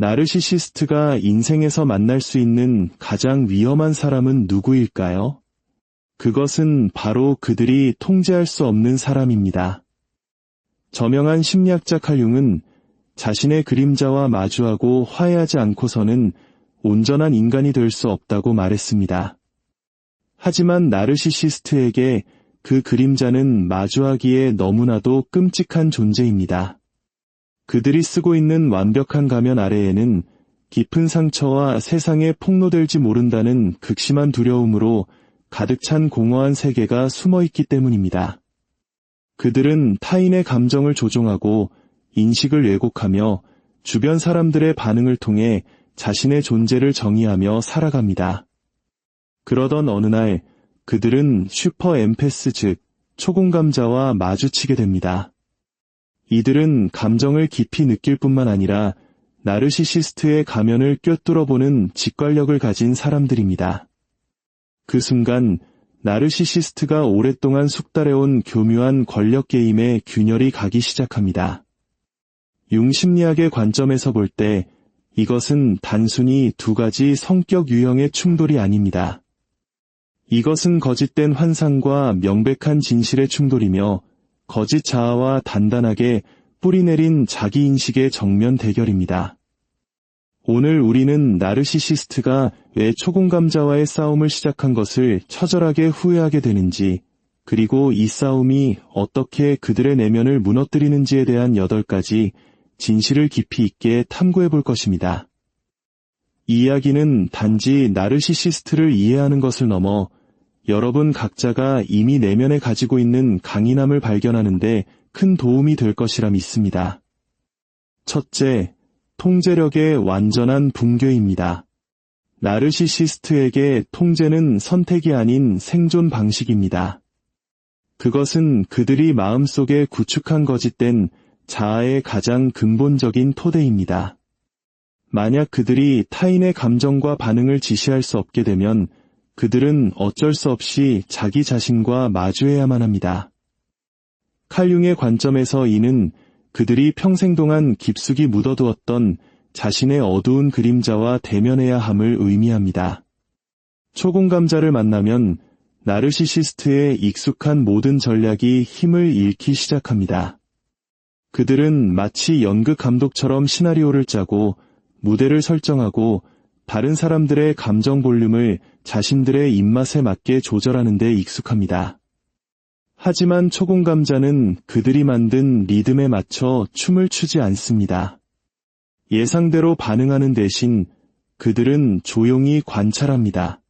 나르시시스트가 인생에서 만날 수 있는 가장 위험한 사람은 누구일까요? 그것은 바로 그들이 통제할 수 없는 사람입니다. 저명한 심리학자 칼 융은 자신의 그림자와 마주하고 화해하지 않고서는 온전한 인간이 될 수 없다고 말했습니다. 하지만 나르시시스트에게 그 그림자는 마주하기에 너무나도 끔찍한 존재입니다. 그들이 쓰고 있는 완벽한 가면 아래에는 깊은 상처와 세상에 폭로될지 모른다는 극심한 두려움으로 가득 찬 공허한 세계가 숨어있기 때문입니다. 그들은 타인의 감정을 조종하고 인식을 왜곡하며 주변 사람들의 반응을 통해 자신의 존재를 정의하며 살아갑니다. 그러던 어느 날 그들은 슈퍼 엠패스 즉 초공감자와 마주치게 됩니다. 이들은 감정을 깊이 느낄 뿐만 아니라 나르시시스트의 가면을 꿰뚫어보는 직관력을 가진 사람들입니다. 그 순간 나르시시스트가 오랫동안 숙달해온 교묘한 권력 게임에 균열이 가기 시작합니다. 융 심리학의 관점에서 볼 때 이것은 단순히 두 가지 성격 유형의 충돌이 아닙니다. 이것은 거짓된 환상과 명백한 진실의 충돌이며 거짓 자아와 단단하게 뿌리내린 자기인식의 정면 대결입니다. 오늘 우리는 나르시시스트가 왜 초공감자와의 싸움을 시작한 것을 처절하게 후회하게 되는지, 그리고 이 싸움이 어떻게 그들의 내면을 무너뜨리는지에 대한 8가지 진실을 깊이 있게 탐구해 볼 것입니다. 이 이야기는 단지 나르시시스트를 이해하는 것을 넘어 여러분 각자가 이미 내면에 가지고 있는 강인함을 발견하는 데 큰 도움이 될 것이라 믿습니다. 첫째, 통제력의 완전한 붕괴입니다. 나르시시스트에게 통제는 선택이 아닌 생존 방식입니다. 그것은 그들이 마음속에 구축한 거짓된 자아의 가장 근본적인 토대입니다. 만약 그들이 타인의 감정과 반응을 지시할 수 없게 되면 그들은 어쩔 수 없이 자기 자신과 마주해야만 합니다. 칼 융의 관점에서 이는 그들이 평생 동안 깊숙이 묻어두었던 자신의 어두운 그림자와 대면해야 함을 의미합니다. 초공감자를 만나면 나르시시스트의 익숙한 모든 전략이 힘을 잃기 시작합니다. 그들은 마치 연극 감독처럼 시나리오를 짜고 무대를 설정하고 다른 사람들의 감정 볼륨을 자신들의 입맛에 맞게 조절하는 데 익숙합니다. 하지만 초공감자는 그들이 만든 리듬에 맞춰 춤을 추지 않습니다. 예상대로 반응하는 대신 그들은 조용히 관찰합니다.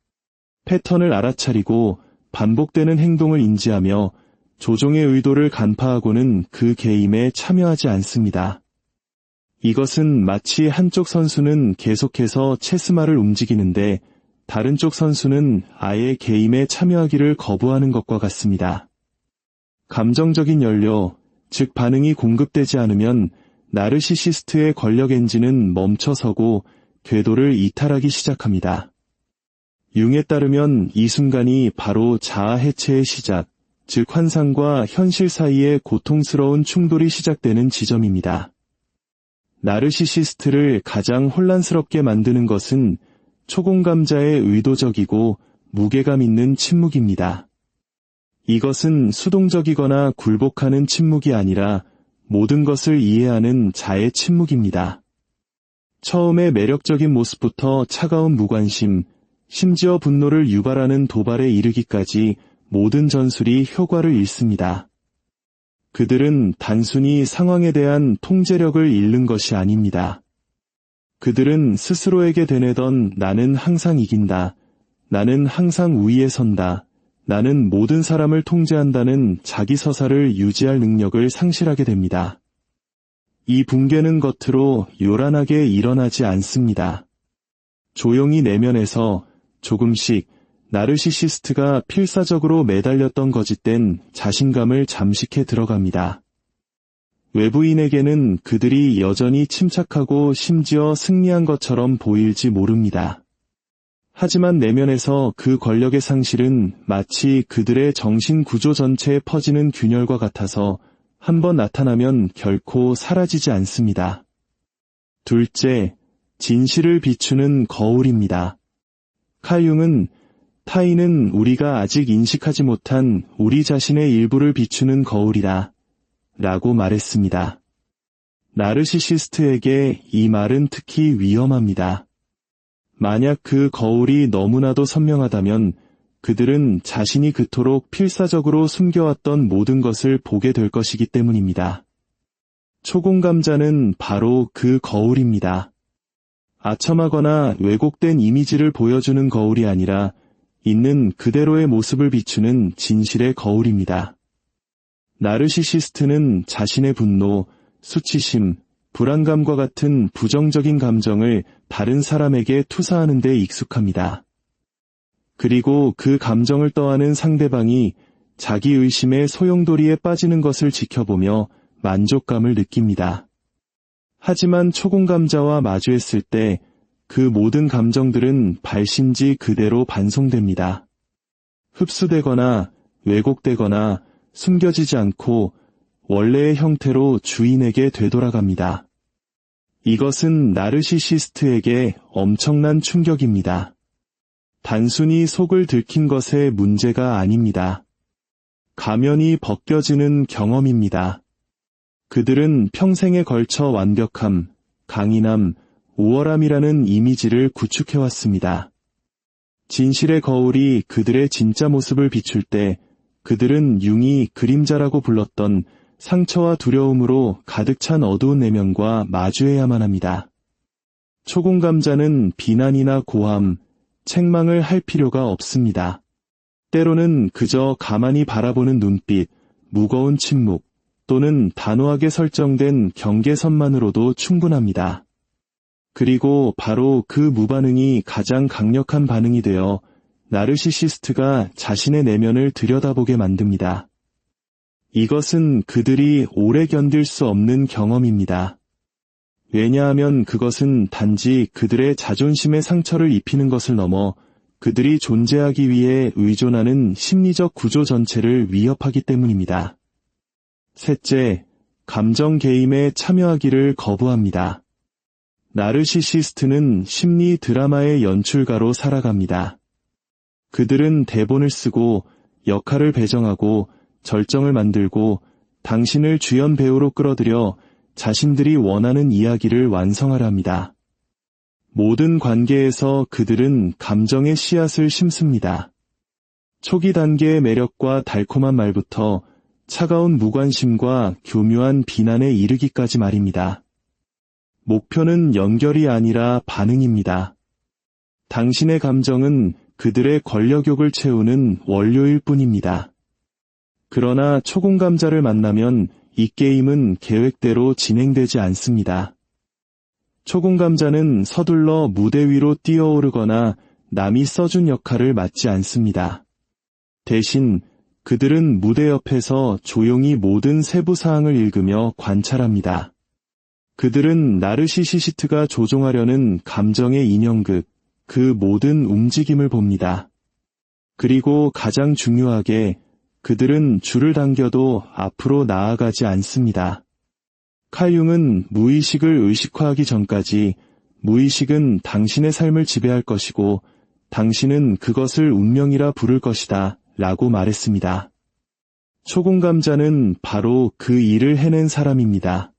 패턴을 알아차리고 반복되는 행동을 인지하며 조종의 의도를 간파하고는 그 게임에 참여하지 않습니다. 이것은 마치 한쪽 선수는 계속해서 체스말을 움직이는데 다른 쪽 선수는 아예 게임에 참여하기를 거부하는 것과 같습니다. 감정적인 연료, 즉 반응이 공급되지 않으면 나르시시스트의 권력 엔진은 멈춰서고 궤도를 이탈하기 시작합니다. 융에 따르면 이 순간이 바로 자아 해체의 시작, 즉 환상과 현실 사이의 고통스러운 충돌이 시작되는 지점입니다. 나르시시스트를 가장 혼란스럽게 만드는 것은 초공감자의 의도적이고 무게감 있는 침묵입니다. 이것은 수동적이거나 굴복하는 침묵이 아니라 모든 것을 이해하는 자의 침묵입니다. 처음에 매력적인 모습부터 차가운 무관심, 심지어 분노를 유발하는 도발에 이르기까지 모든 전술이 효과를 잃습니다. 그들은 단순히 상황에 대한 통제력을 잃는 것이 아닙니다. 그들은 스스로에게 되뇌던 나는 항상 이긴다, 나는 항상 우위에 선다, 나는 모든 사람을 통제한다는 자기 서사를 유지할 능력을 상실하게 됩니다. 이 붕괴는 겉으로 요란하게 일어나지 않습니다. 조용히 내면에서 조금씩 나르시시스트가 필사적으로 매달렸던 거짓된 자신감을 잠식해 들어갑니다. 외부인에게는 그들이 여전히 침착하고 심지어 승리한 것처럼 보일지 모릅니다. 하지만 내면에서 그 권력의 상실은 마치 그들의 정신 구조 전체에 퍼지는 균열과 같아서 한번 나타나면 결코 사라지지 않습니다. 둘째, 진실을 비추는 거울입니다. 칼 융은 타인은 우리가 아직 인식하지 못한 우리 자신의 일부를 비추는 거울이다 라고 말했습니다. 나르시시스트에게 이 말은 특히 위험합니다. 만약 그 거울이 너무나도 선명하다면 그들은 자신이 그토록 필사적으로 숨겨왔던 모든 것을 보게 될 것이기 때문입니다. 초공감자는 바로 그 거울입니다. 아첨하거나 왜곡된 이미지를 보여주는 거울이 아니라 있는 그대로의 모습을 비추는 진실의 거울입니다. 나르시시스트는 자신의 분노, 수치심, 불안감과 같은 부정적인 감정을 다른 사람에게 투사하는 데 익숙합니다. 그리고 그 감정을 떠안은 상대방이 자기 의심의 소용돌이에 빠지는 것을 지켜보며 만족감을 느낍니다. 하지만 초공감자와 마주했을 때 그 모든 감정들은 발심지 그대로 반송됩니다. 흡수되거나 왜곡되거나 숨겨지지 않고 원래의 형태로 주인에게 되돌아갑니다. 이것은 나르시시스트에게 엄청난 충격입니다. 단순히 속을 들킨 것의 문제가 아닙니다. 가면이 벗겨지는 경험입니다. 그들은 평생에 걸쳐 완벽함, 강인함, 우월함이라는 이미지를 구축해왔습니다. 진실의 거울이 그들의 진짜 모습을 비출 때 그들은 융이 그림자라고 불렀던 상처와 두려움으로 가득 찬 어두운 내면과 마주해야만 합니다. 초공감자는 비난이나 고함, 책망을 할 필요가 없습니다. 때로는 그저 가만히 바라보는 눈빛, 무거운 침묵, 또는 단호하게 설정된 경계선만으로도 충분합니다. 그리고 바로 그 무반응이 가장 강력한 반응이 되어 나르시시스트가 자신의 내면을 들여다보게 만듭니다. 이것은 그들이 오래 견딜 수 없는 경험입니다. 왜냐하면 그것은 단지 그들의 자존심에 상처를 입히는 것을 넘어 그들이 존재하기 위해 의존하는 심리적 구조 전체를 위협하기 때문입니다. 셋째, 감정 게임에 참여하기를 거부합니다. 나르시시스트는 심리 드라마의 연출가로 살아갑니다. 그들은 대본을 쓰고 역할을 배정하고 절정을 만들고 당신을 주연 배우로 끌어들여 자신들이 원하는 이야기를 완성하려 합니다. 모든 관계에서 그들은 감정의 씨앗을 심습니다. 초기 단계의 매력과 달콤한 말부터 차가운 무관심과 교묘한 비난에 이르기까지 말입니다. 목표는 연결이 아니라 반응입니다. 당신의 감정은 그들의 권력욕을 채우는 원료일 뿐입니다. 그러나 초공감자를 만나면 이 게임은 계획대로 진행되지 않습니다. 초공감자는 서둘러 무대 위로 뛰어오르거나 남이 써준 역할을 맡지 않습니다. 대신 그들은 무대 옆에서 조용히 모든 세부 사항을 읽으며 관찰합니다. 그들은 나르시시스트가 조종하려는 감정의 인형극, 그 모든 움직임을 봅니다. 그리고 가장 중요하게 그들은 줄을 당겨도 앞으로 나아가지 않습니다. 칼 융은 무의식을 의식화하기 전까지 무의식은 당신의 삶을 지배할 것이고 당신은 그것을 운명이라 부를 것이다 라고 말했습니다. 초공감자는 바로 그 일을 해낸 사람입니다.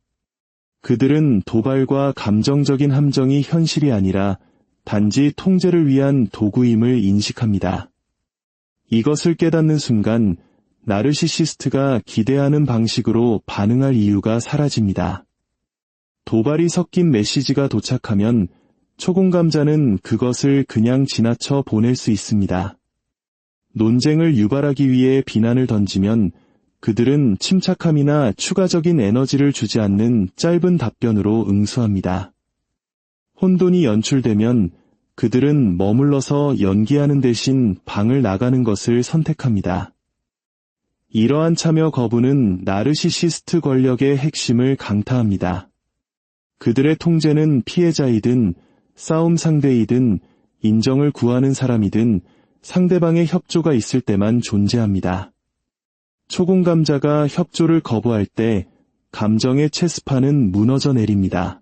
그들은 도발과 감정적인 함정이 현실이 아니라 단지 통제를 위한 도구임을 인식합니다. 이것을 깨닫는 순간 나르시시스트가 기대하는 방식으로 반응할 이유가 사라집니다. 도발이 섞인 메시지가 도착하면 초공감자는 그것을 그냥 지나쳐 보낼 수 있습니다. 논쟁을 유발하기 위해 비난을 던지면 그들은 침착함이나 추가적인 에너지를 주지 않는 짧은 답변으로 응수합니다. 혼돈이 연출되면 그들은 머물러서 연기하는 대신 방을 나가는 것을 선택합니다. 이러한 참여 거부는 나르시시스트 권력의 핵심을 강타합니다. 그들의 통제는 피해자이든 싸움 상대이든 인정을 구하는 사람이든 상대방의 협조가 있을 때만 존재합니다. 초공감자가 협조를 거부할 때 감정의 체스판은 무너져 내립니다.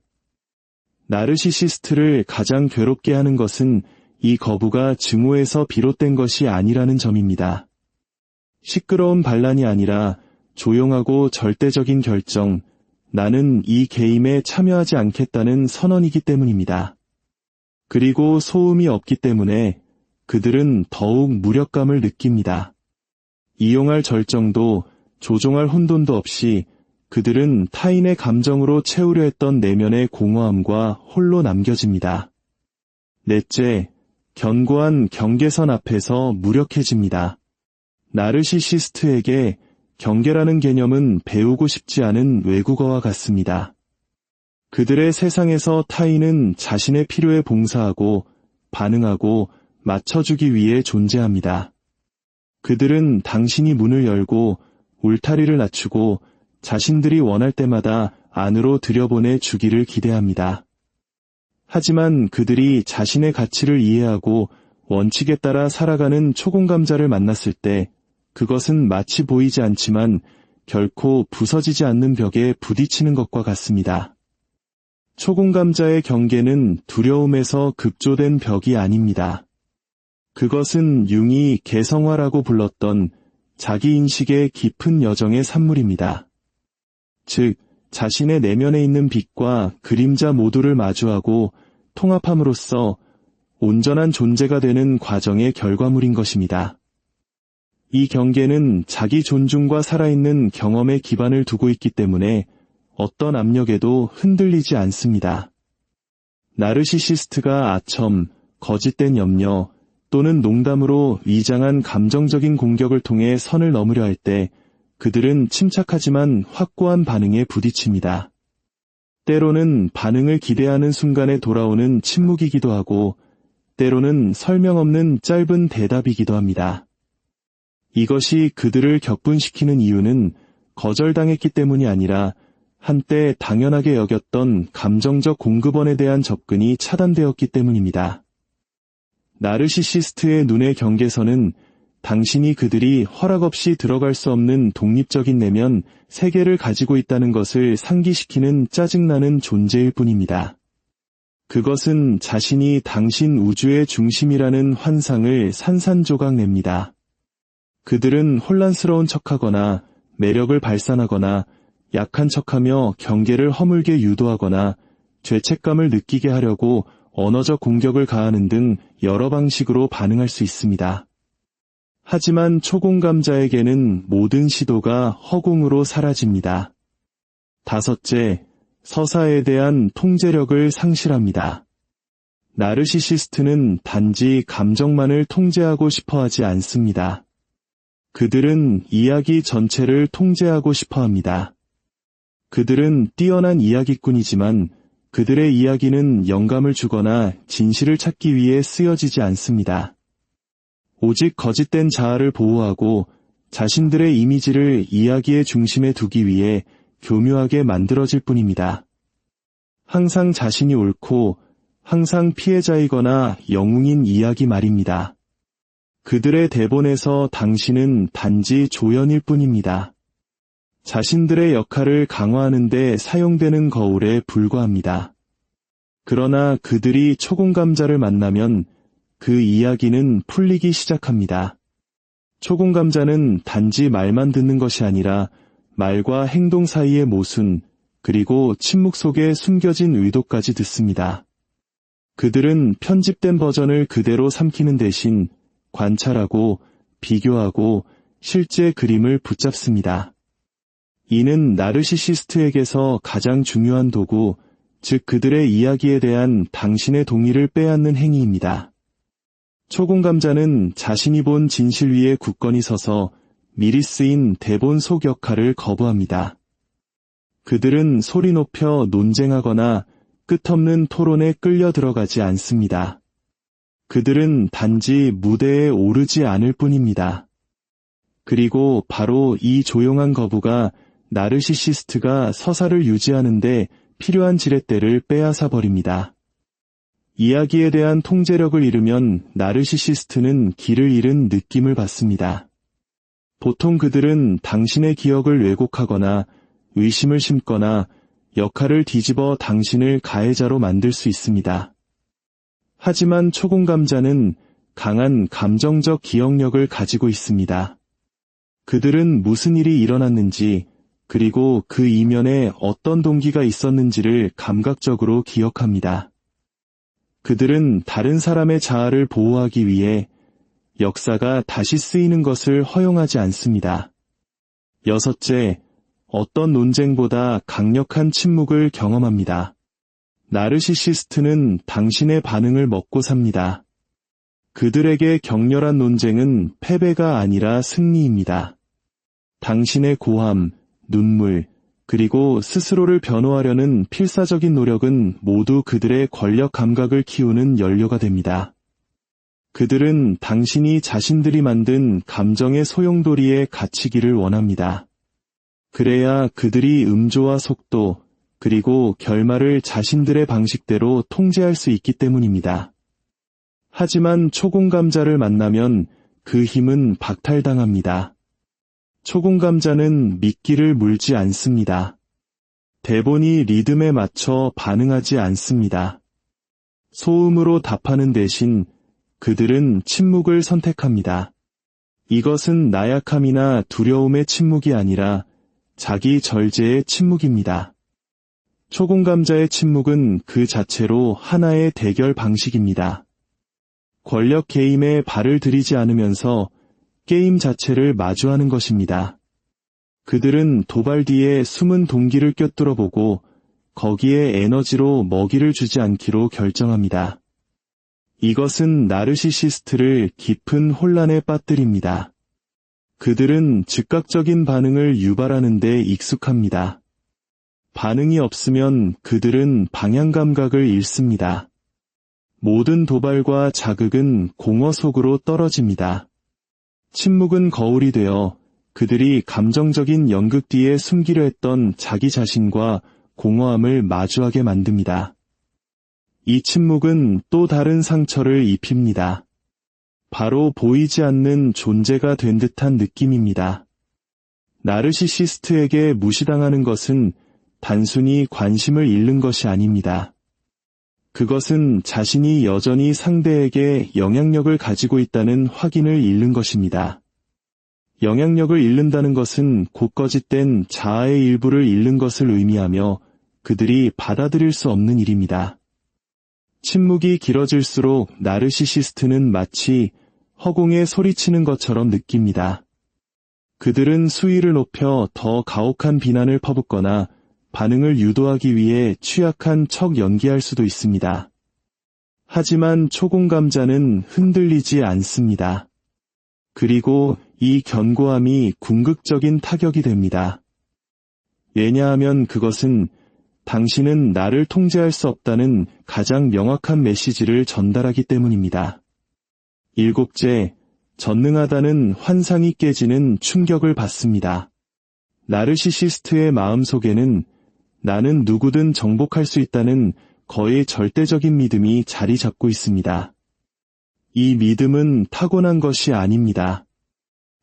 나르시시스트를 가장 괴롭게 하는 것은 이 거부가 증오에서 비롯된 것이 아니라는 점입니다. 시끄러운 반란이 아니라 조용하고 절대적인 결정, 나는 이 게임에 참여하지 않겠다는 선언이기 때문입니다. 그리고 소음이 없기 때문에 그들은 더욱 무력감을 느낍니다. 이용할 절정도 조종할 혼돈도 없이 그들은 타인의 감정으로 채우려 했던 내면의 공허함과 홀로 남겨집니다. 넷째, 견고한 경계선 앞에서 무력해집니다. 나르시시스트에게 경계라는 개념은 배우고 싶지 않은 외국어와 같습니다. 그들의 세상에서 타인은 자신의 필요에 봉사하고 반응하고 맞춰주기 위해 존재합니다. 그들은 당신이 문을 열고 울타리를 낮추고 자신들이 원할 때마다 안으로 들여보내 주기를 기대합니다. 하지만 그들이 자신의 가치를 이해하고 원칙에 따라 살아가는 초공감자를 만났을 때 그것은 마치 보이지 않지만 결코 부서지지 않는 벽에 부딪히는 것과 같습니다. 초공감자의 경계는 두려움에서 급조된 벽이 아닙니다. 그것은 융이 개성화라고 불렀던 자기인식의 깊은 여정의 산물입니다. 즉, 자신의 내면에 있는 빛과 그림자 모두를 마주하고 통합함으로써 온전한 존재가 되는 과정의 결과물인 것입니다. 이 경계는 자기 존중과 살아있는 경험에 기반을 두고 있기 때문에 어떤 압력에도 흔들리지 않습니다. 나르시시스트가 아첨, 거짓된 염려 또는 농담으로 위장한 감정적인 공격을 통해 선을 넘으려 할 때 그들은 침착하지만 확고한 반응에 부딪힙니다. 때로는 반응을 기대하는 순간에 돌아오는 침묵이기도 하고 때로는 설명 없는 짧은 대답이기도 합니다. 이것이 그들을 격분시키는 이유는 거절당했기 때문이 아니라 한때 당연하게 여겼던 감정적 공급원에 대한 접근이 차단되었기 때문입니다. 나르시시스트의 눈의 경계선은 당신이 그들이 허락 없이 들어갈 수 없는 독립적인 내면 세계를 가지고 있다는 것을 상기시키는 짜증나는 존재일 뿐입니다. 그것은 자신이 당신 우주의 중심이라는 환상을 산산조각 냅니다. 그들은 혼란스러운 척하거나 매력을 발산하거나 약한 척하며 경계를 허물게 유도하거나 죄책감을 느끼게 하려고 언어적 공격을 가하는 등 여러 방식으로 반응할 수 있습니다. 하지만 초공감자에게는 모든 시도가 허공으로 사라집니다. 다섯째, 서사에 대한 통제력을 상실합니다. 나르시시스트는 단지 감정만을 통제하고 싶어 하지 않습니다. 그들은 이야기 전체를 통제하고 싶어 합니다. 그들은 뛰어난 이야기꾼이지만 그들의 이야기는 영감을 주거나 진실을 찾기 위해 쓰여지지 않습니다. 오직 거짓된 자아를 보호하고 자신들의 이미지를 이야기의 중심에 두기 위해 교묘하게 만들어질 뿐입니다. 항상 자신이 옳고 항상 피해자이거나 영웅인 이야기 말입니다. 그들의 대본에서 당신은 단지 조연일 뿐입니다. 자신들의 역할을 강화하는 데 사용되는 거울에 불과합니다. 그러나 그들이 초공감자를 만나면 그 이야기는 풀리기 시작합니다. 초공감자는 단지 말만 듣는 것이 아니라 말과 행동 사이의 모순, 그리고 침묵 속에 숨겨진 의도까지 듣습니다. 그들은 편집된 버전을 그대로 삼키는 대신 관찰하고 비교하고 실제 그림을 붙잡습니다. 이는 나르시시스트에게서 가장 중요한 도구, 즉 그들의 이야기에 대한 당신의 동의를 빼앗는 행위입니다. 초공감자는 자신이 본 진실 위에 굳건히 서서 미리 쓰인 대본 속 역할을 거부합니다. 그들은 소리 높여 논쟁하거나 끝없는 토론에 끌려 들어가지 않습니다. 그들은 단지 무대에 오르지 않을 뿐입니다. 그리고 바로 이 조용한 거부가 나르시시스트가 서사를 유지하는데 필요한 지렛대를 빼앗아 버립니다. 이야기에 대한 통제력을 잃으면 나르시시스트는 길을 잃은 느낌을 받습니다. 보통 그들은 당신의 기억을 왜곡하거나 의심을 심거나 역할을 뒤집어 당신을 가해자로 만들 수 있습니다. 하지만 초공감자는 강한 감정적 기억력을 가지고 있습니다. 그들은 무슨 일이 일어났는지, 그리고 그 이면에 어떤 동기가 있었는지를 감각적으로 기억합니다. 그들은 다른 사람의 자아를 보호하기 위해 역사가 다시 쓰이는 것을 허용하지 않습니다. 여섯째, 어떤 논쟁보다 강력한 침묵을 경험합니다. 나르시시스트는 당신의 반응을 먹고 삽니다. 그들에게 격렬한 논쟁은 패배가 아니라 승리입니다. 당신의 고함, 눈물, 그리고 스스로를 변호하려는 필사적인 노력은 모두 그들의 권력 감각을 키우는 연료가 됩니다. 그들은 당신이 자신들이 만든 감정의 소용돌이에 갇히기를 원합니다. 그래야 그들이 음조와 속도, 그리고 결말을 자신들의 방식대로 통제할 수 있기 때문입니다. 하지만 초공감자를 만나면 그 힘은 박탈당합니다. 초공감자는 미끼를 물지 않습니다. 대본이 리듬에 맞춰 반응하지 않습니다. 소음으로 답하는 대신 그들은 침묵을 선택합니다. 이것은 나약함이나 두려움의 침묵이 아니라 자기 절제의 침묵입니다. 초공감자의 침묵은 그 자체로 하나의 대결 방식입니다. 권력 게임에 발을 들이지 않으면서 게임 자체를 마주하는 것입니다. 그들은 도발 뒤에 숨은 동기를 꿰뚫어 보고 거기에 에너지로 먹이를 주지 않기로 결정합니다. 이것은 나르시시스트를 깊은 혼란에 빠뜨립니다. 그들은 즉각적인 반응을 유발하는 데 익숙합니다. 반응이 없으면 그들은 방향 감각을 잃습니다. 모든 도발과 자극은 공허 속으로 떨어집니다. 침묵은 거울이 되어 그들이 감정적인 연극 뒤에 숨기려 했던 자기 자신과 공허함을 마주하게 만듭니다. 이 침묵은 또 다른 상처를 입힙니다. 바로 보이지 않는 존재가 된 듯한 느낌입니다. 나르시시스트에게 무시당하는 것은 단순히 관심을 잃는 것이 아닙니다. 그것은 자신이 여전히 상대에게 영향력을 가지고 있다는 확인을 잃는 것입니다. 영향력을 잃는다는 것은 곧거짓된 자아의 일부를 잃는 것을 의미하며 그들이 받아들일 수 없는 일입니다. 침묵이 길어질수록 나르시시스트는 마치 허공에 소리치는 것처럼 느낍니다. 그들은 수위를 높여 더 가혹한 비난을 퍼붓거나 반응을 유도하기 위해 취약한 척 연기할 수도 있습니다. 하지만 초공감자는 흔들리지 않습니다. 그리고 이 견고함이 궁극적인 타격이 됩니다. 왜냐하면 그것은 당신은 나를 통제할 수 없다는 가장 명확한 메시지를 전달하기 때문입니다. 일곱째, 전능하다는 환상이 깨지는 충격을 받습니다. 나르시시스트의 마음속에는 나는 누구든 정복할 수 있다는 거의 절대적인 믿음이 자리 잡고 있습니다. 이 믿음은 타고난 것이 아닙니다.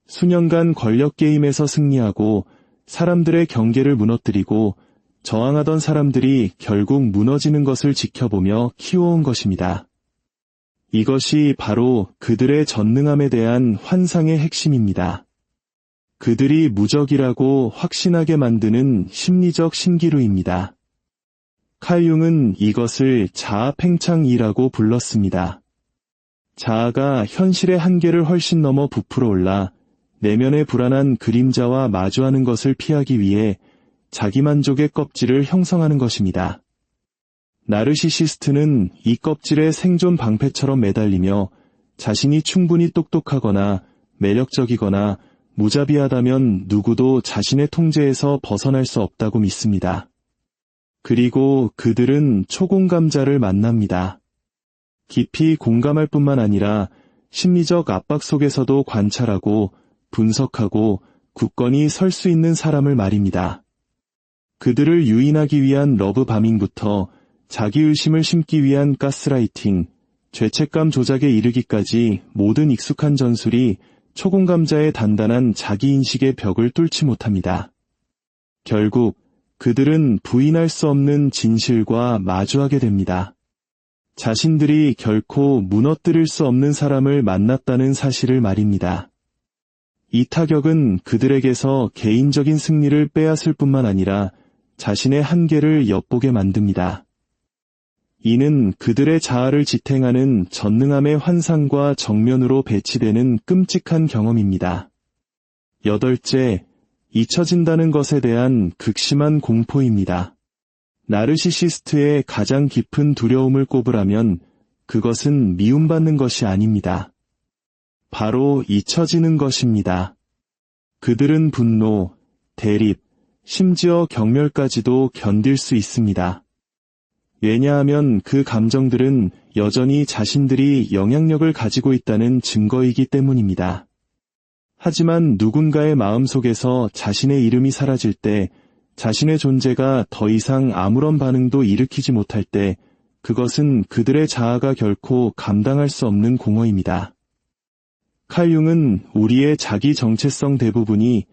수년간 권력 게임에서 승리하고 사람들의 경계를 무너뜨리고 저항하던 사람들이 결국 무너지는 것을 지켜보며 키워온 것입니다. 이것이 바로 그들의 전능함에 대한 환상의 핵심입니다. 그들이 무적이라고 확신하게 만드는 심리적 신기루입니다. 칼 융은 이것을 자아 팽창이라고 불렀습니다. 자아가 현실의 한계를 훨씬 넘어 부풀어 올라 내면의 불안한 그림자와 마주하는 것을 피하기 위해 자기만족의 껍질을 형성하는 것입니다. 나르시시스트는 이 껍질에 생존 방패처럼 매달리며 자신이 충분히 똑똑하거나 매력적이거나 무자비하다면 누구도 자신의 통제에서 벗어날 수 없다고 믿습니다. 그리고 그들은 초공감자를 만납니다. 깊이 공감할 뿐만 아니라 심리적 압박 속에서도 관찰하고 분석하고 굳건히 설 수 있는 사람을 말입니다. 그들을 유인하기 위한 러브바밍부터 자기의심을 심기 위한 가스라이팅, 죄책감 조작에 이르기까지 모든 익숙한 전술이 초공감자의 단단한 자기인식의 벽을 뚫지 못합니다. 결국 그들은 부인할 수 없는 진실과 마주하게 됩니다. 자신들이 결코 무너뜨릴 수 없는 사람을 만났다는 사실을 말입니다. 이 타격은 그들에게서 개인적인 승리를 빼앗을 뿐만 아니라 자신의 한계를 엿보게 만듭니다. 이는 그들의 자아를 지탱하는 전능함의 환상과 정면으로 배치되는 끔찍한 경험입니다. 8째, 잊혀진다는 것에 대한 극심한 공포입니다. 나르시시스트의 가장 깊은 두려움을 꼽으라면 그것은 미움받는 것이 아닙니다. 바로 잊혀지는 것입니다. 그들은 분노, 대립, 심지어 경멸까지도 견딜 수 있습니다. 왜냐하면 그 감정들은 여전히 자신들이 영향력을 가지고 있다는 증거이기 때문입니다. 하지만 누군가의 마음속에서 자신의 이름이 사라질 때, 자신의 존재가 더 이상 아무런 반응도 일으키지 못할 때, 그것은 그들의 자아가 결코 감당할 수 없는 공허입니다. 칼 융은 우리의 자기 정체성 대부분이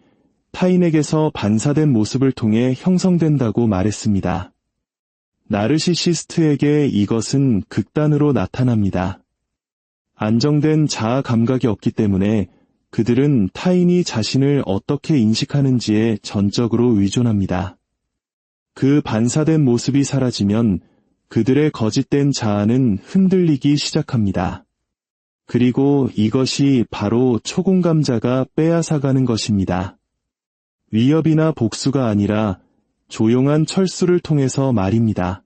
타인에게서 반사된 모습을 통해 형성된다고 말했습니다. 나르시시스트에게 이것은 극단으로 나타납니다. 안정된 자아 감각이 없기 때문에 그들은 타인이 자신을 어떻게 인식하는지에 전적으로 의존합니다. 그 반사된 모습이 사라지면 그들의 거짓된 자아는 흔들리기 시작합니다. 그리고 이것이 바로 초공감자가 빼앗아가는 것입니다. 위협이나 복수가 아니라 조용한 철수를 통해서 말입니다.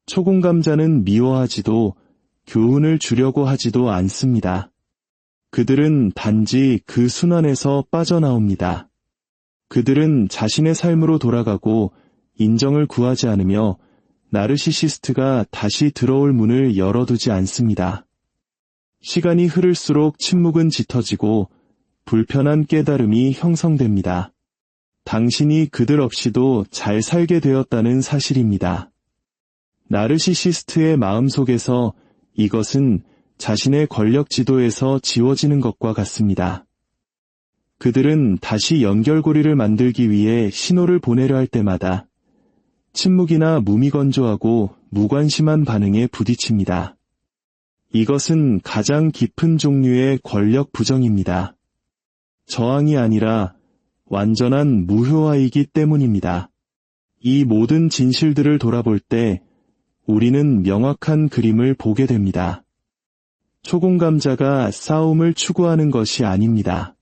초공감자는 미워하지도 교훈을 주려고 하지도 않습니다. 그들은 단지 그 순환에서 빠져나옵니다. 그들은 자신의 삶으로 돌아가고 인정을 구하지 않으며 나르시시스트가 다시 들어올 문을 열어두지 않습니다. 시간이 흐를수록 침묵은 짙어지고 불편한 깨달음이 형성됩니다. 당신이 그들 없이도 잘 살게 되었다는 사실입니다. 나르시시스트의 마음속에서 이것은 자신의 권력 지도에서 지워지는 것과 같습니다. 그들은 다시 연결고리를 만들기 위해 신호를 보내려 할 때마다 침묵이나 무미건조하고 무관심한 반응에 부딪힙니다. 이것은 가장 깊은 종류의 권력 부정입니다. 저항이 아니라 완전한 무효화이기 때문입니다. 이 모든 진실들을 돌아볼 때 우리는 명확한 그림을 보게 됩니다. 초공감자가 싸움을 추구하는 것이 아닙니다.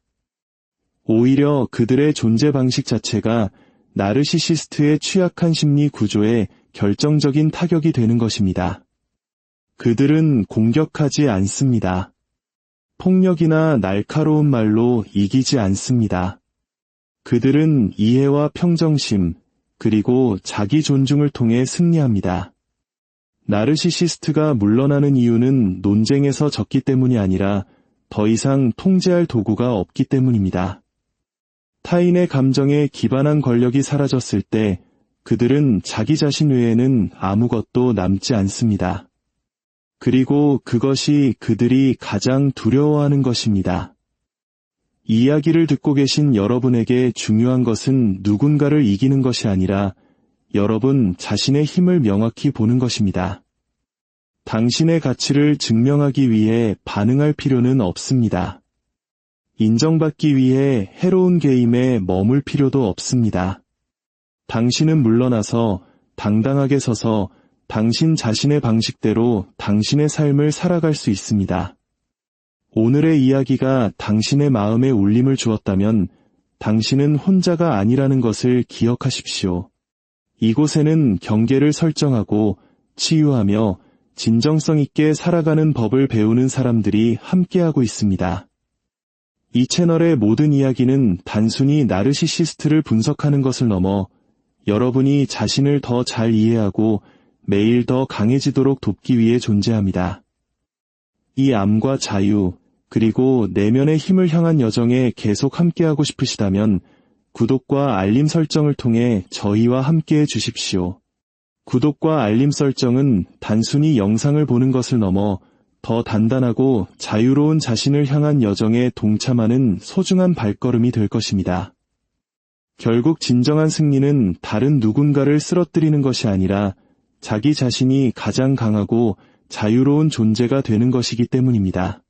오히려 그들의 존재 방식 자체가 나르시시스트의 취약한 심리 구조에 결정적인 타격이 되는 것입니다. 그들은 공격하지 않습니다. 폭력이나 날카로운 말로 이기지 않습니다. 그들은 이해와 평정심, 그리고 자기 존중을 통해 승리합니다. 나르시시스트가 물러나는 이유는 논쟁에서 졌기 때문이 아니라 더 이상 통제할 도구가 없기 때문입니다. 타인의 감정에 기반한 권력이 사라졌을 때 그들은 자기 자신 외에는 아무것도 남지 않습니다. 그리고 그것이 그들이 가장 두려워하는 것입니다. 이 이야기를 듣고 계신 여러분에게 중요한 것은 누군가를 이기는 것이 아니라 여러분 자신의 힘을 명확히 보는 것입니다. 당신의 가치를 증명하기 위해 반응할 필요는 없습니다. 인정받기 위해 해로운 게임에 머물 필요도 없습니다. 당신은 물러나서 당당하게 서서 당신 자신의 방식대로 당신의 삶을 살아갈 수 있습니다. 오늘의 이야기가 당신의 마음에 울림을 주었다면 당신은 혼자가 아니라는 것을 기억하십시오. 이곳에는 경계를 설정하고 치유하며 진정성 있게 살아가는 법을 배우는 사람들이 함께하고 있습니다. 이 채널의 모든 이야기는 단순히 나르시시스트를 분석하는 것을 넘어 여러분이 자신을 더 잘 이해하고 매일 더 강해지도록 돕기 위해 존재합니다. 이 암과 자유, 그리고 내면의 힘을 향한 여정에 계속 함께하고 싶으시다면 구독과 알림 설정을 통해 저희와 함께해 주십시오. 구독과 알림 설정은 단순히 영상을 보는 것을 넘어 더 단단하고 자유로운 자신을 향한 여정에 동참하는 소중한 발걸음이 될 것입니다. 결국 진정한 승리는 다른 누군가를 쓰러뜨리는 것이 아니라 자기 자신이 가장 강하고 자유로운 존재가 되는 것이기 때문입니다.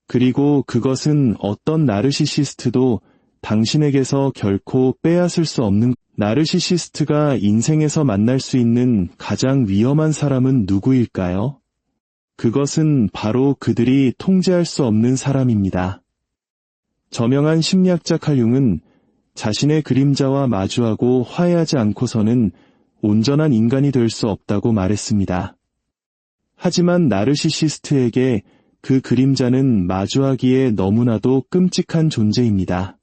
그리고 그것은 어떤 나르시시스트도 당신에게서 결코 빼앗을 수 없는 나르시시스트가 인생에서 만날 수 있는 가장 위험한 사람은 누구일까요? 그것은 바로 그들이 통제할 수 없는 사람입니다. 저명한 심리학자 칼 융은 자신의 그림자와 마주하고 화해하지 않고서는 온전한 인간이 될 수 없다고 말했습니다. 하지만 나르시시스트에게 그 그림자는 마주하기에 너무나도 끔찍한 존재입니다.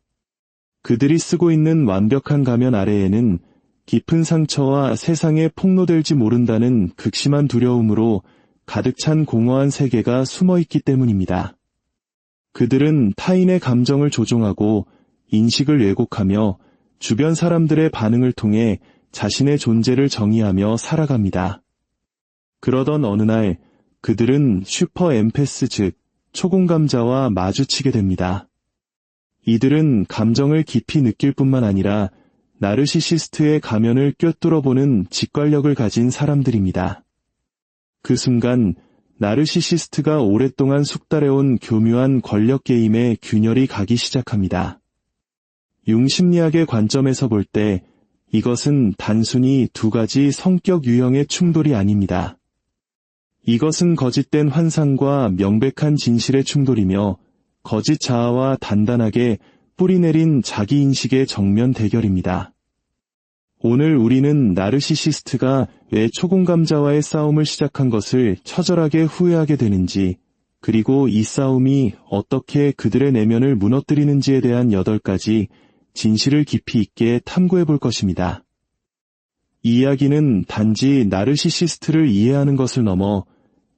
그들이 쓰고 있는 완벽한 가면 아래에는 깊은 상처와 세상에 폭로될지 모른다는 극심한 두려움으로 가득 찬 공허한 세계가 숨어있기 때문입니다. 그들은 타인의 감정을 조종하고 인식을 왜곡하며 주변 사람들의 반응을 통해 자신의 존재를 정의하며 살아갑니다. 그러던 어느 날 그들은 슈퍼 엠패스 즉 초공감자와 마주치게 됩니다. 이들은 감정을 깊이 느낄 뿐만 아니라 나르시시스트의 가면을 꿰뚫어보는 직관력을 가진 사람들입니다. 그 순간 나르시시스트가 오랫동안 숙달해온 교묘한 권력 게임에 균열이 가기 시작합니다. 융 심리학의 관점에서 볼 때 이것은 단순히 두 가지 성격 유형의 충돌이 아닙니다. 이것은 거짓된 환상과 명백한 진실의 충돌이며 거짓 자아와 단단하게 뿌리내린 자기인식의 정면 대결입니다. 오늘 우리는 나르시시스트가 왜 초공감자와의 싸움을 시작한 것을 처절하게 후회하게 되는지, 그리고 이 싸움이 어떻게 그들의 내면을 무너뜨리는지에 대한 8가지 진실을 깊이 있게 탐구해 볼 것입니다. 이 이야기는 단지 나르시시스트를 이해하는 것을 넘어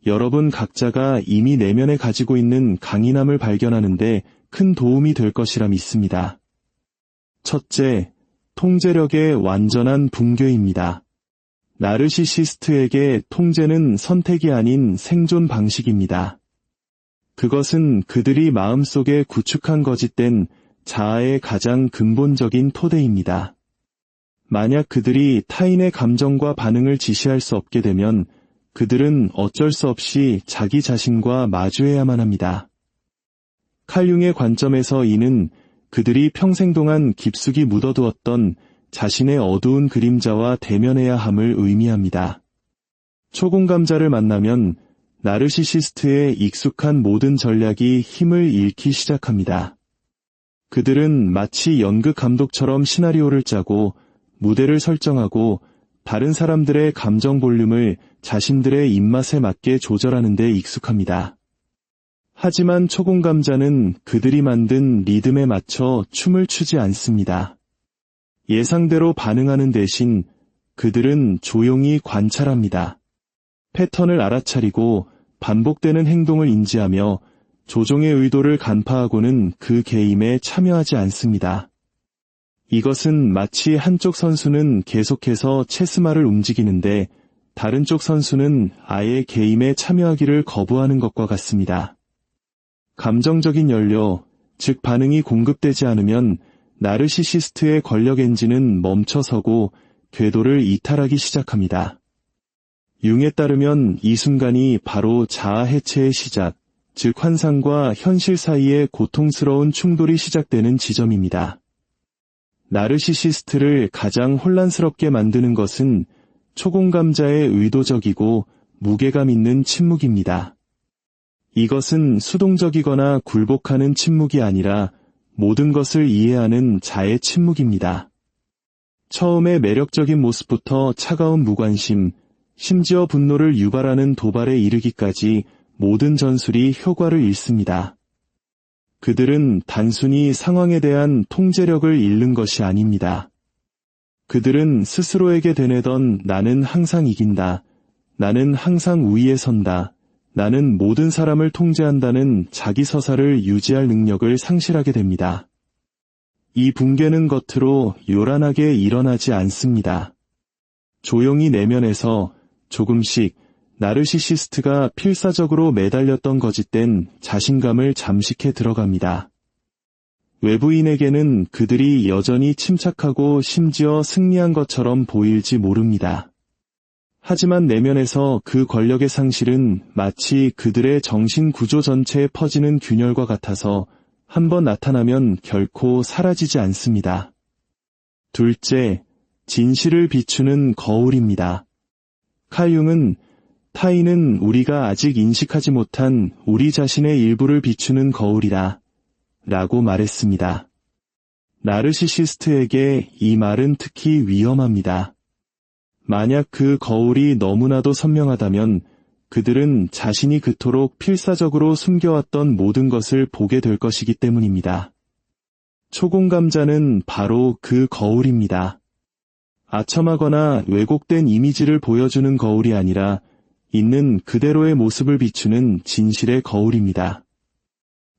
여러분 각자가 이미 내면에 가지고 있는 강인함을 발견하는데 큰 도움이 될 것이라 믿습니다. 첫째, 통제력의 완전한 붕괴입니다. 나르시시스트에게 통제는 선택이 아닌 생존 방식입니다. 그것은 그들이 마음속에 구축한 거짓된 자아의 가장 근본적인 토대입니다. 만약 그들이 타인의 감정과 반응을 지시할 수 없게 되면 그들은 어쩔 수 없이 자기 자신과 마주해야만 합니다. 칼 융의 관점에서 이는 그들이 평생 동안 깊숙이 묻어두었던 자신의 어두운 그림자와 대면해야 함을 의미합니다. 초공감자를 만나면 나르시시스트의 익숙한 모든 전략이 힘을 잃기 시작합니다. 그들은 마치 연극 감독처럼 시나리오를 짜고 무대를 설정하고 다른 사람들의 감정 볼륨을 자신들의 입맛에 맞게 조절하는 데 익숙합니다. 하지만 초공감자는 그들이 만든 리듬에 맞춰 춤을 추지 않습니다. 예상대로 반응하는 대신 그들은 조용히 관찰합니다. 패턴을 알아차리고 반복되는 행동을 인지하며 조종의 의도를 간파하고는 그 게임에 참여하지 않습니다. 이것은 마치 한쪽 선수는 계속해서 체스말을 움직이는데 다른 쪽 선수는 아예 게임에 참여하기를 거부하는 것과 같습니다. 감정적인 연료, 즉 반응이 공급되지 않으면 나르시시스트의 권력 엔진은 멈춰서고 궤도를 이탈하기 시작합니다. 융에 따르면 이 순간이 바로 자아 해체의 시작, 즉 환상과 현실 사이의 고통스러운 충돌이 시작되는 지점입니다. 나르시시스트를 가장 혼란스럽게 만드는 것은 초공감자의 의도적이고 무게감 있는 침묵입니다. 이것은 수동적이거나 굴복하는 침묵이 아니라 모든 것을 이해하는 자의 침묵입니다. 처음에 매력적인 모습부터 차가운 무관심, 심지어 분노를 유발하는 도발에 이르기까지 모든 전술이 효과를 잃습니다. 그들은 단순히 상황에 대한 통제력을 잃는 것이 아닙니다. 그들은 스스로에게 되뇌던 나는 항상 이긴다, 나는 항상 우위에 선다, 나는 모든 사람을 통제한다는 자기 서사를 유지할 능력을 상실하게 됩니다. 이 붕괴는 겉으로 요란하게 일어나지 않습니다. 조용히 내면에서 조금씩 나르시시스트가 필사적으로 매달렸던 거짓된 자신감을 잠식해 들어갑니다. 외부인에게는 그들이 여전히 침착하고 심지어 승리한 것처럼 보일지 모릅니다. 하지만 내면에서 그 권력의 상실은 마치 그들의 정신 구조 전체에 퍼지는 균열과 같아서 한번 나타나면 결코 사라지지 않습니다. 둘째, 진실을 비추는 거울입니다. 칼 융은 타인은 우리가 아직 인식하지 못한 우리 자신의 일부를 비추는 거울이다 라고 말했습니다. 나르시시스트에게 이 말은 특히 위험합니다. 만약 그 거울이 너무나도 선명하다면 그들은 자신이 그토록 필사적으로 숨겨왔던 모든 것을 보게 될 것이기 때문입니다. 초공감자는 바로 그 거울입니다. 아첨하거나 왜곡된 이미지를 보여주는 거울이 아니라 있는 그대로의 모습을 비추는 진실의 거울입니다.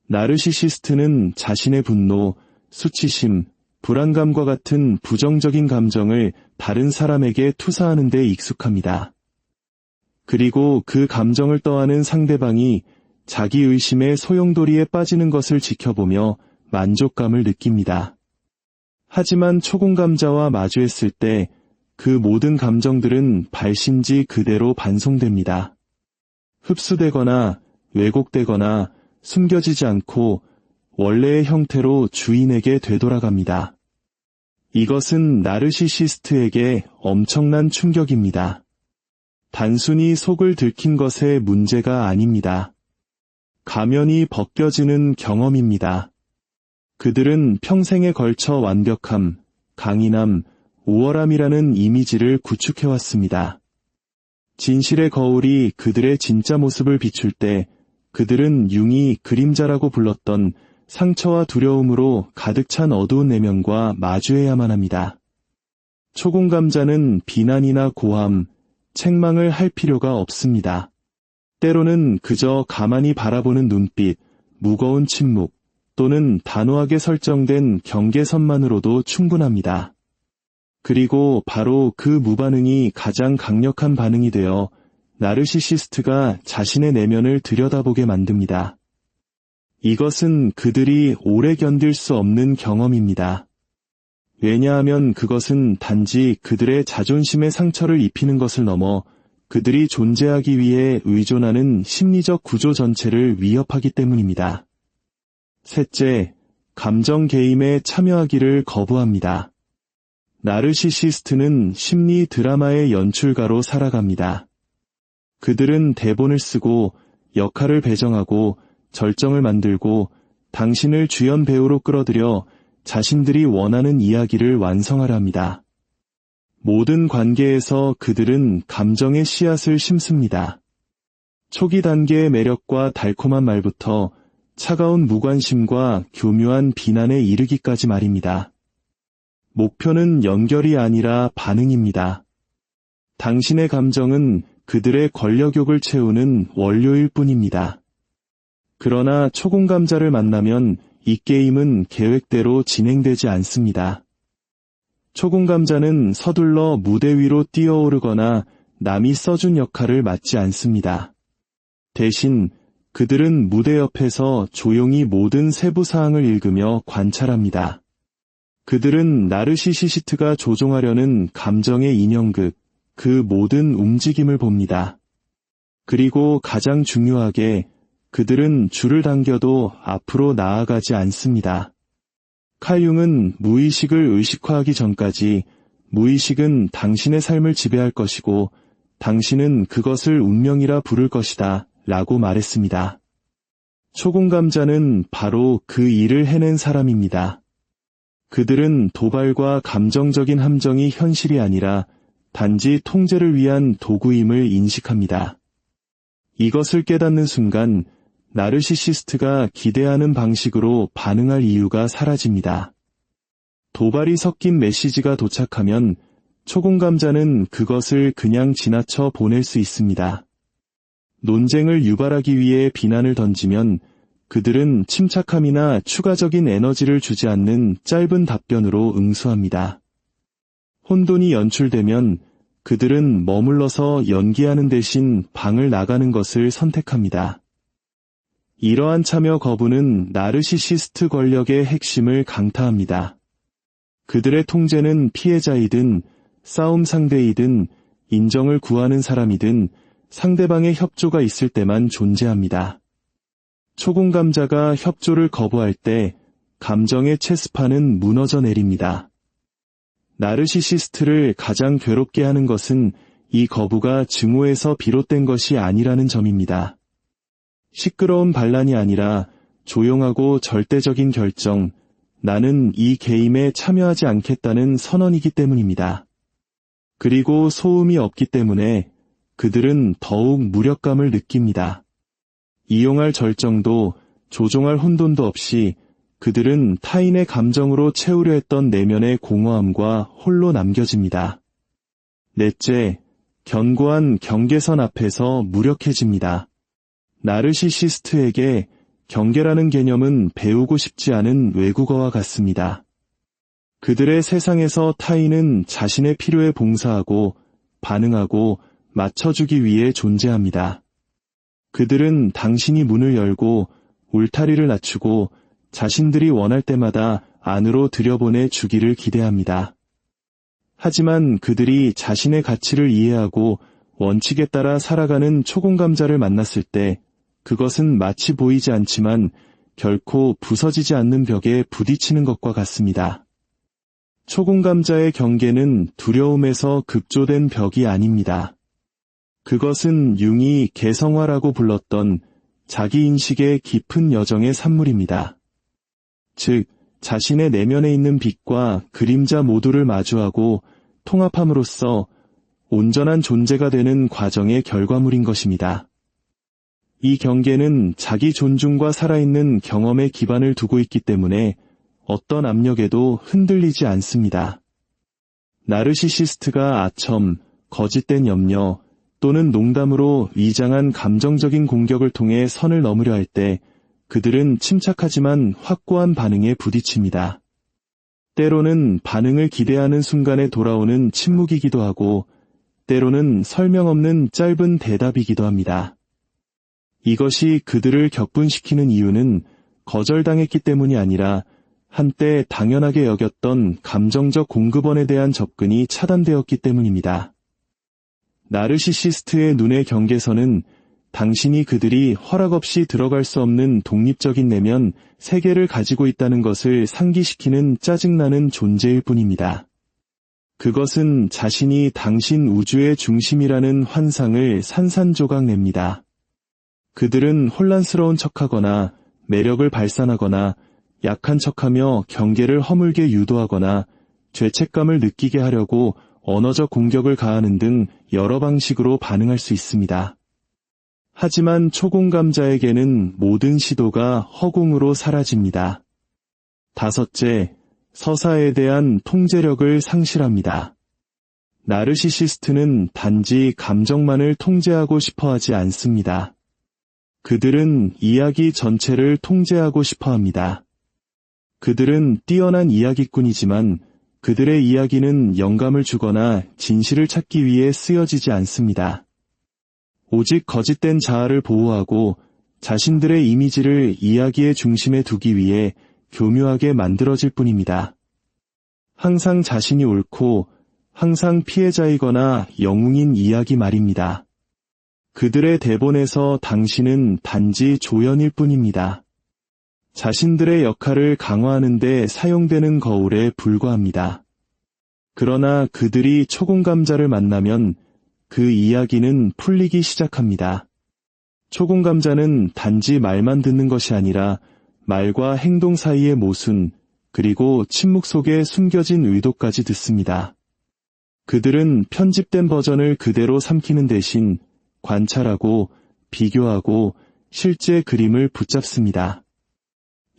나르시시스트는 자신의 분노, 수치심, 불안감과 같은 부정적인 감정을 다른 사람에게 투사하는 데 익숙합니다. 그리고 그 감정을 떠안은 상대방이 자기 의심의 소용돌이에 빠지는 것을 지켜보며 만족감을 느낍니다. 하지만 초공감자와 마주했을 때 그 모든 감정들은 발신지 그대로 반송됩니다. 흡수되거나 왜곡되거나 숨겨지지 않고 원래의 형태로 주인에게 되돌아갑니다. 이것은 나르시시스트에게 엄청난 충격입니다. 단순히 속을 들킨 것의 문제가 아닙니다. 가면이 벗겨지는 경험입니다. 그들은 평생에 걸쳐 완벽함, 강인함, 우월함이라는 이미지를 구축해왔습니다. 진실의 거울이 그들의 진짜 모습을 비출 때 그들은 융이 그림자라고 불렀던 상처와 두려움으로 가득 찬 어두운 내면과 마주해야만 합니다. 초공감자는 비난이나 고함, 책망을 할 필요가 없습니다. 때로는 그저 가만히 바라보는 눈빛, 무거운 침묵, 또는 단호하게 설정된 경계선만으로도 충분합니다. 그리고 바로 그 무반응이 가장 강력한 반응이 되어 나르시시스트가 자신의 내면을 들여다보게 만듭니다. 이것은 그들이 오래 견딜 수 없는 경험입니다. 왜냐하면 그것은 단지 그들의 자존심에 상처를 입히는 것을 넘어 그들이 존재하기 위해 의존하는 심리적 구조 전체를 위협하기 때문입니다. 셋째, 감정 게임에 참여하기를 거부합니다. 나르시시스트는 심리 드라마의 연출가로 살아갑니다. 그들은 대본을 쓰고 역할을 배정하고 절정을 만들고 당신을 주연 배우로 끌어들여 자신들이 원하는 이야기를 완성하려 합니다. 모든 관계에서 그들은 감정의 씨앗을 심습니다. 초기 단계의 매력과 달콤한 말부터 차가운 무관심과 교묘한 비난에 이르기까지 말입니다. 목표는 연결이 아니라 반응입니다. 당신의 감정은 그들의 권력욕을 채우는 원료일 뿐입니다. 그러나 초공감자를 만나면 이 게임은 계획대로 진행되지 않습니다. 초공감자는 서둘러 무대 위로 뛰어오르거나 남이 써준 역할을 맡지 않습니다. 대신 그들은 무대 옆에서 조용히 모든 세부 사항을 읽으며 관찰합니다. 그들은 나르시시스트가 조종하려는 감정의 인형극, 그 모든 움직임을 봅니다. 그리고 가장 중요하게 그들은 줄을 당겨도 앞으로 나아가지 않습니다. 칼 융은 무의식을 의식화하기 전까지 무의식은 당신의 삶을 지배할 것이고 당신은 그것을 운명이라 부를 것이다 라고 말했습니다. 초공감자는 바로 그 일을 해낸 사람입니다. 그들은 도발과 감정적인 함정이 현실이 아니라 단지 통제를 위한 도구임을 인식합니다. 이것을 깨닫는 순간 나르시시스트가 기대하는 방식으로 반응할 이유가 사라집니다. 도발이 섞인 메시지가 도착하면 초공감자는 그것을 그냥 지나쳐 보낼 수 있습니다. 논쟁을 유발하기 위해 비난을 던지면 그들은 침착함이나 추가적인 에너지를 주지 않는 짧은 답변으로 응수합니다. 혼돈이 연출되면 그들은 머물러서 연기하는 대신 방을 나가는 것을 선택합니다. 이러한 참여 거부는 나르시시스트 권력의 핵심을 강타합니다. 그들의 통제는 피해자이든 싸움 상대이든 인정을 구하는 사람이든 상대방의 협조가 있을 때만 존재합니다. 초공감자가 협조를 거부할 때 감정의 체스판은 무너져 내립니다. 나르시시스트를 가장 괴롭게 하는 것은 이 거부가 증오에서 비롯된 것이 아니라는 점입니다. 시끄러운 반란이 아니라 조용하고 절대적인 결정, 나는 이 게임에 참여하지 않겠다는 선언이기 때문입니다. 그리고 소음이 없기 때문에 그들은 더욱 무력감을 느낍니다. 이용할 절정도 조종할 혼돈도 없이 그들은 타인의 감정으로 채우려 했던 내면의 공허함과 홀로 남겨집니다. 넷째, 견고한 경계선 앞에서 무력해집니다. 나르시시스트에게 경계라는 개념은 배우고 싶지 않은 외국어와 같습니다. 그들의 세상에서 타인은 자신의 필요에 봉사하고 반응하고 맞춰주기 위해 존재합니다. 그들은 당신이 문을 열고 울타리를 낮추고 자신들이 원할 때마다 안으로 들여보내 주기를 기대합니다. 하지만 그들이 자신의 가치를 이해하고 원칙에 따라 살아가는 초공감자를 만났을 때 그것은 마치 보이지 않지만 결코 부서지지 않는 벽에 부딪히는 것과 같습니다. 초공감자의 경계는 두려움에서 급조된 벽이 아닙니다. 그것은 융이 개성화라고 불렀던 자기인식의 깊은 여정의 산물입니다. 즉, 자신의 내면에 있는 빛과 그림자 모두를 마주하고 통합함으로써 온전한 존재가 되는 과정의 결과물인 것입니다. 이 경계는 자기 존중과 살아있는 경험에 기반을 두고 있기 때문에 어떤 압력에도 흔들리지 않습니다. 나르시시스트가 아첨, 거짓된 염려 또는 농담으로 위장한 감정적인 공격을 통해 선을 넘으려 할 때 그들은 침착하지만 확고한 반응에 부딪힙니다. 때로는 반응을 기대하는 순간에 돌아오는 침묵이기도 하고 때로는 설명 없는 짧은 대답이기도 합니다. 이것이 그들을 격분시키는 이유는 거절당했기 때문이 아니라 한때 당연하게 여겼던 감정적 공급원에 대한 접근이 차단되었기 때문입니다. 나르시시스트의 눈의 경계선은 당신이 그들이 허락 없이 들어갈 수 없는 독립적인 내면 세계를 가지고 있다는 것을 상기시키는 짜증나는 존재일 뿐입니다. 그것은 자신이 당신 우주의 중심이라는 환상을 산산조각 냅니다. 그들은 혼란스러운 척하거나 매력을 발산하거나 약한 척하며 경계를 허물게 유도하거나 죄책감을 느끼게 하려고 언어적 공격을 가하는 등 여러 방식으로 반응할 수 있습니다. 하지만 초공감자에게는 모든 시도가 허공으로 사라집니다. 다섯째, 서사에 대한 통제력을 상실합니다. 나르시시스트는 단지 감정만을 통제하고 싶어 하지 않습니다. 그들은 이야기 전체를 통제하고 싶어 합니다. 그들은 뛰어난 이야기꾼이지만 그들의 이야기는 영감을 주거나 진실을 찾기 위해 쓰여지지 않습니다. 오직 거짓된 자아를 보호하고 자신들의 이미지를 이야기의 중심에 두기 위해 교묘하게 만들어질 뿐입니다. 항상 자신이 옳고 항상 피해자이거나 영웅인 이야기 말입니다. 그들의 대본에서 당신은 단지 조연일 뿐입니다. 자신들의 역할을 강화하는 데 사용되는 거울에 불과합니다. 그러나 그들이 초공감자를 만나면 그 이야기는 풀리기 시작합니다. 초공감자는 단지 말만 듣는 것이 아니라 말과 행동 사이의 모순, 그리고 침묵 속에 숨겨진 의도까지 듣습니다. 그들은 편집된 버전을 그대로 삼키는 대신 관찰하고 비교하고 실제 그림을 붙잡습니다.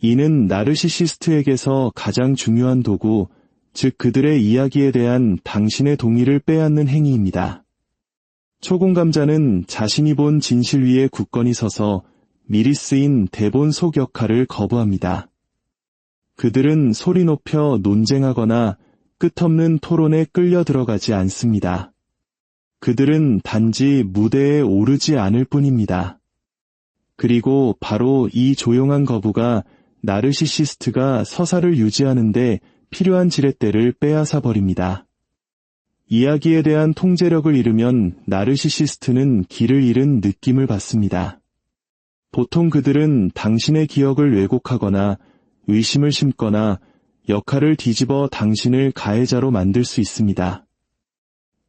이는 나르시시스트에게서 가장 중요한 도구, 즉 그들의 이야기에 대한 당신의 동의를 빼앗는 행위입니다. 초공감자는 자신이 본 진실 위에 굳건히 서서 미리 쓰인 대본 속 역할을 거부합니다. 그들은 소리 높여 논쟁하거나 끝없는 토론에 끌려 들어가지 않습니다. 그들은 단지 무대에 오르지 않을 뿐입니다. 그리고 바로 이 조용한 거부가 나르시시스트가 서사를 유지하는데 필요한 지렛대를 빼앗아 버립니다. 이야기에 대한 통제력을 잃으면 나르시시스트는 길을 잃은 느낌을 받습니다. 보통 그들은 당신의 기억을 왜곡하거나 의심을 심거나 역할을 뒤집어 당신을 가해자로 만들 수 있습니다.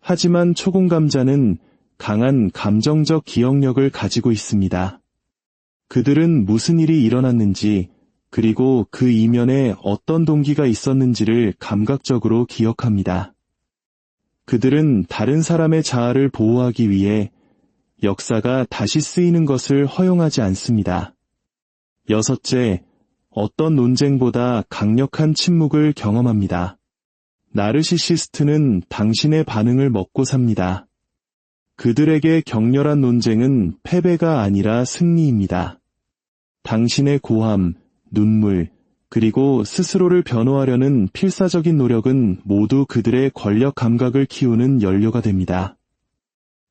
하지만 초공감자는 강한 감정적 기억력을 가지고 있습니다. 그들은 무슨 일이 일어났는지, 그리고 그 이면에 어떤 동기가 있었는지를 감각적으로 기억합니다. 그들은 다른 사람의 자아를 보호하기 위해 역사가 다시 쓰이는 것을 허용하지 않습니다. 여섯째, 어떤 논쟁보다 강력한 침묵을 경험합니다. 나르시시스트는 당신의 반응을 먹고 삽니다. 그들에게 격렬한 논쟁은 패배가 아니라 승리입니다. 당신의 고함, 눈물, 그리고 스스로를 변호하려는 필사적인 노력은 모두 그들의 권력 감각을 키우는 연료가 됩니다.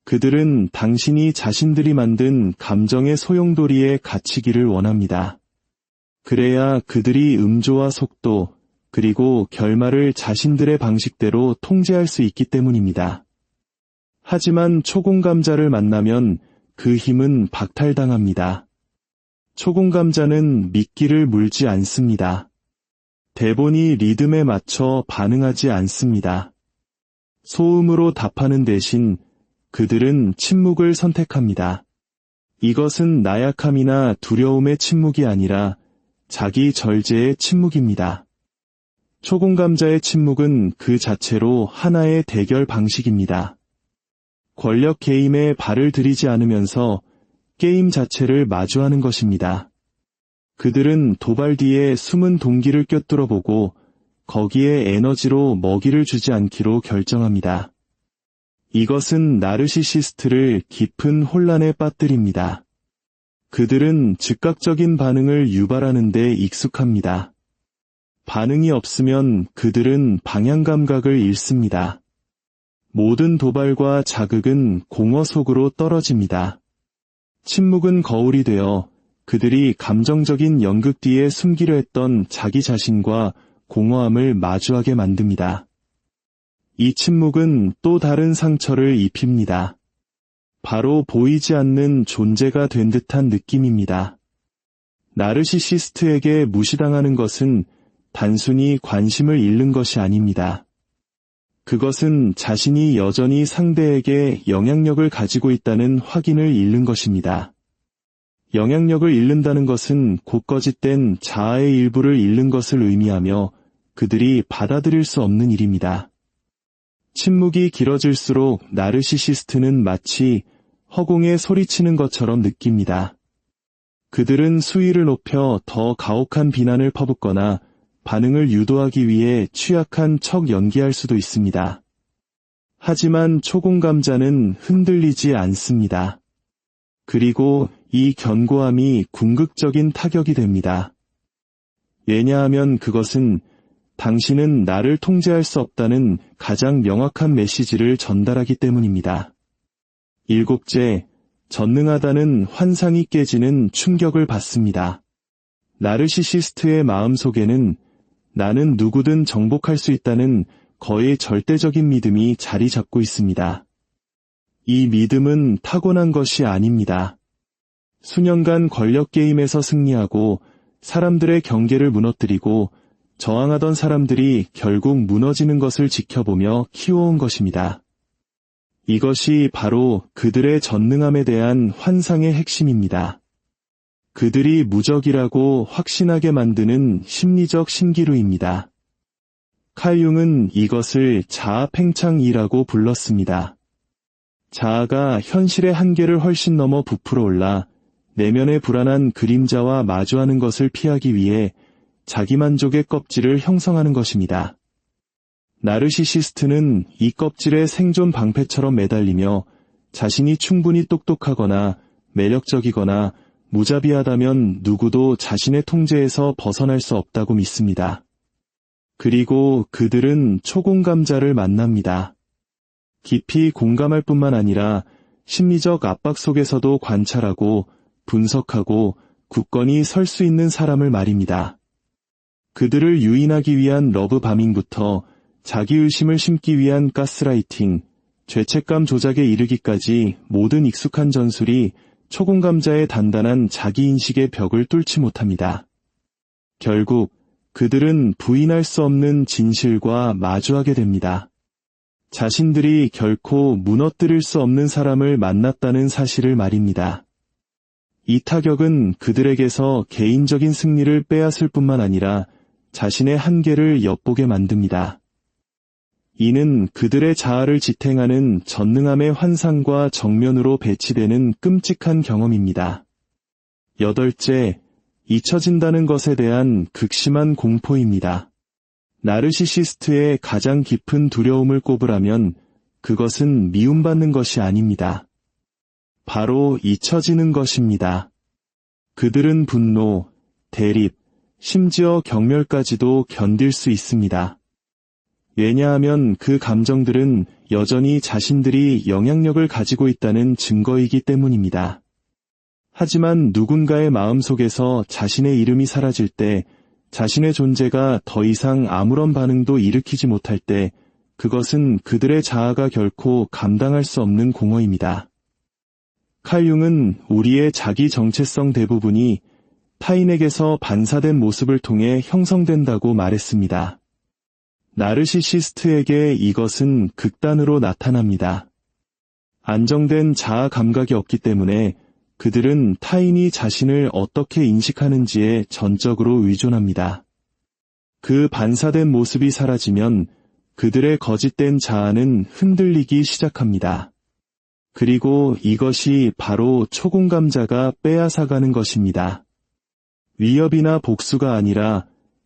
그들은 당신이 자신들이 만든 감정의 소용돌이에 갇히기를 원합니다. 그래야 그들이 음조와 속도, 그리고 결말을 자신들의 방식대로 통제할 수 있기 때문입니다. 하지만 초공감자를 만나면 그 힘은 박탈당합니다. 초공감자는 미끼를 물지 않습니다. 대본이 리듬에 맞춰 반응하지 않습니다. 소음으로 답하는 대신 그들은 침묵을 선택합니다. 이것은 나약함이나 두려움의 침묵이 아니라 자기 절제의 침묵입니다. 초공감자의 침묵은 그 자체로 하나의 대결 방식입니다. 권력 게임에 발을 들이지 않으면서 게임 자체를 마주하는 것입니다. 그들은 도발 뒤에 숨은 동기를 꿰뚫어 보고 거기에 에너지로 먹이를 주지 않기로 결정합니다. 이것은 나르시시스트를 깊은 혼란에 빠뜨립니다. 그들은 즉각적인 반응을 유발하는 데 익숙합니다. 반응이 없으면 그들은 방향 감각을 잃습니다. 모든 도발과 자극은 공허 속으로 떨어집니다. 침묵은 거울이 되어 그들이 감정적인 연극 뒤에 숨기려 했던 자기 자신과 공허함을 마주하게 만듭니다. 이 침묵은 또 다른 상처를 입힙니다. 바로 보이지 않는 존재가 된 듯한 느낌입니다. 나르시시스트에게 무시당하는 것은 단순히 관심을 잃는 것이 아닙니다. 그것은 자신이 여전히 상대에게 영향력을 가지고 있다는 확인을 잃는 것입니다. 영향력을 잃는다는 것은 곧거짓된 자아의 일부를 잃는 것을 의미하며 그들이 받아들일 수 없는 일입니다. 침묵이 길어질수록 나르시시스트는 마치 허공에 소리치는 것처럼 느낍니다. 그들은 수위를 높여 더 가혹한 비난을 퍼붓거나 반응을 유도하기 위해 취약한 척 연기할 수도 있습니다. 하지만 초공감자는 흔들리지 않습니다. 그리고 이 견고함이 궁극적인 타격이 됩니다. 왜냐하면 그것은 당신은 나를 통제할 수 없다는 가장 명확한 메시지를 전달하기 때문입니다. 일곱째, 전능하다는 환상이 깨지는 충격을 받습니다. 나르시시스트의 마음속에는 나는 누구든 정복할 수 있다는 거의 절대적인 믿음이 자리 잡고 있습니다. 이 믿음은 타고난 것이 아닙니다. 수년간 권력 게임에서 승리하고 사람들의 경계를 무너뜨리고 저항하던 사람들이 결국 무너지는 것을 지켜보며 키워온 것입니다. 이것이 바로 그들의 전능함에 대한 환상의 핵심입니다. 그들이 무적이라고 확신하게 만드는 심리적 신기루입니다. 칼 융은 이것을 자아 팽창이라고 불렀습니다. 자아가 현실의 한계를 훨씬 넘어 부풀어 올라 내면의 불안한 그림자와 마주하는 것을 피하기 위해 자기만족의 껍질을 형성하는 것입니다. 나르시시스트는 이 껍질에 생존 방패처럼 매달리며 자신이 충분히 똑똑하거나 매력적이거나 무자비하다면 누구도 자신의 통제에서 벗어날 수 없다고 믿습니다. 그리고 그들은 초공감자를 만납니다. 깊이 공감할 뿐만 아니라 심리적 압박 속에서도 관찰하고 분석하고 굳건히 설 수 있는 사람을 말입니다. 그들을 유인하기 위한 러브바밍부터 자기의심을 심기 위한 가스라이팅, 죄책감 조작에 이르기까지 모든 익숙한 전술이 초공감자의 단단한 자기인식의 벽을 뚫지 못합니다. 결국 그들은 부인할 수 없는 진실과 마주하게 됩니다. 자신들이 결코 무너뜨릴 수 없는 사람을 만났다는 사실을 말입니다. 이 타격은 그들에게서 개인적인 승리를 빼앗을 뿐만 아니라 자신의 한계를 엿보게 만듭니다. 이는 그들의 자아를 지탱하는 전능함의 환상과 정면으로 배치되는 끔찍한 경험입니다. 8째, 잊혀진다는 것에 대한 극심한 공포입니다. 나르시시스트의 가장 깊은 두려움을 꼽으라면 그것은 미움받는 것이 아닙니다. 바로 잊혀지는 것입니다. 그들은 분노, 대립, 심지어 경멸까지도 견딜 수 있습니다. 왜냐하면 그 감정들은 여전히 자신들이 영향력을 가지고 있다는 증거이기 때문입니다. 하지만 누군가의 마음속에서 자신의 이름이 사라질 때, 자신의 존재가 더 이상 아무런 반응도 일으키지 못할 때, 그것은 그들의 자아가 결코 감당할 수 없는 공허입니다. 칼 융은 우리의 자기 정체성 대부분이 타인에게서 반사된 모습을 통해 형성된다고 말했습니다. 나르시시스트에게 이것은 극단으로 나타납니다. 안정된 자아 감각이 없기 때문에 그들은 타인이 자신을 어떻게 인식하는지에 전적으로 의존합니다. 그 반사된 모습이 사라지면 그들의 거짓된 자아는 흔들리기 시작합니다. 그리고 이것이 바로 초공감자가 빼앗아가는 것입니다. 위협이나 복수가 아니라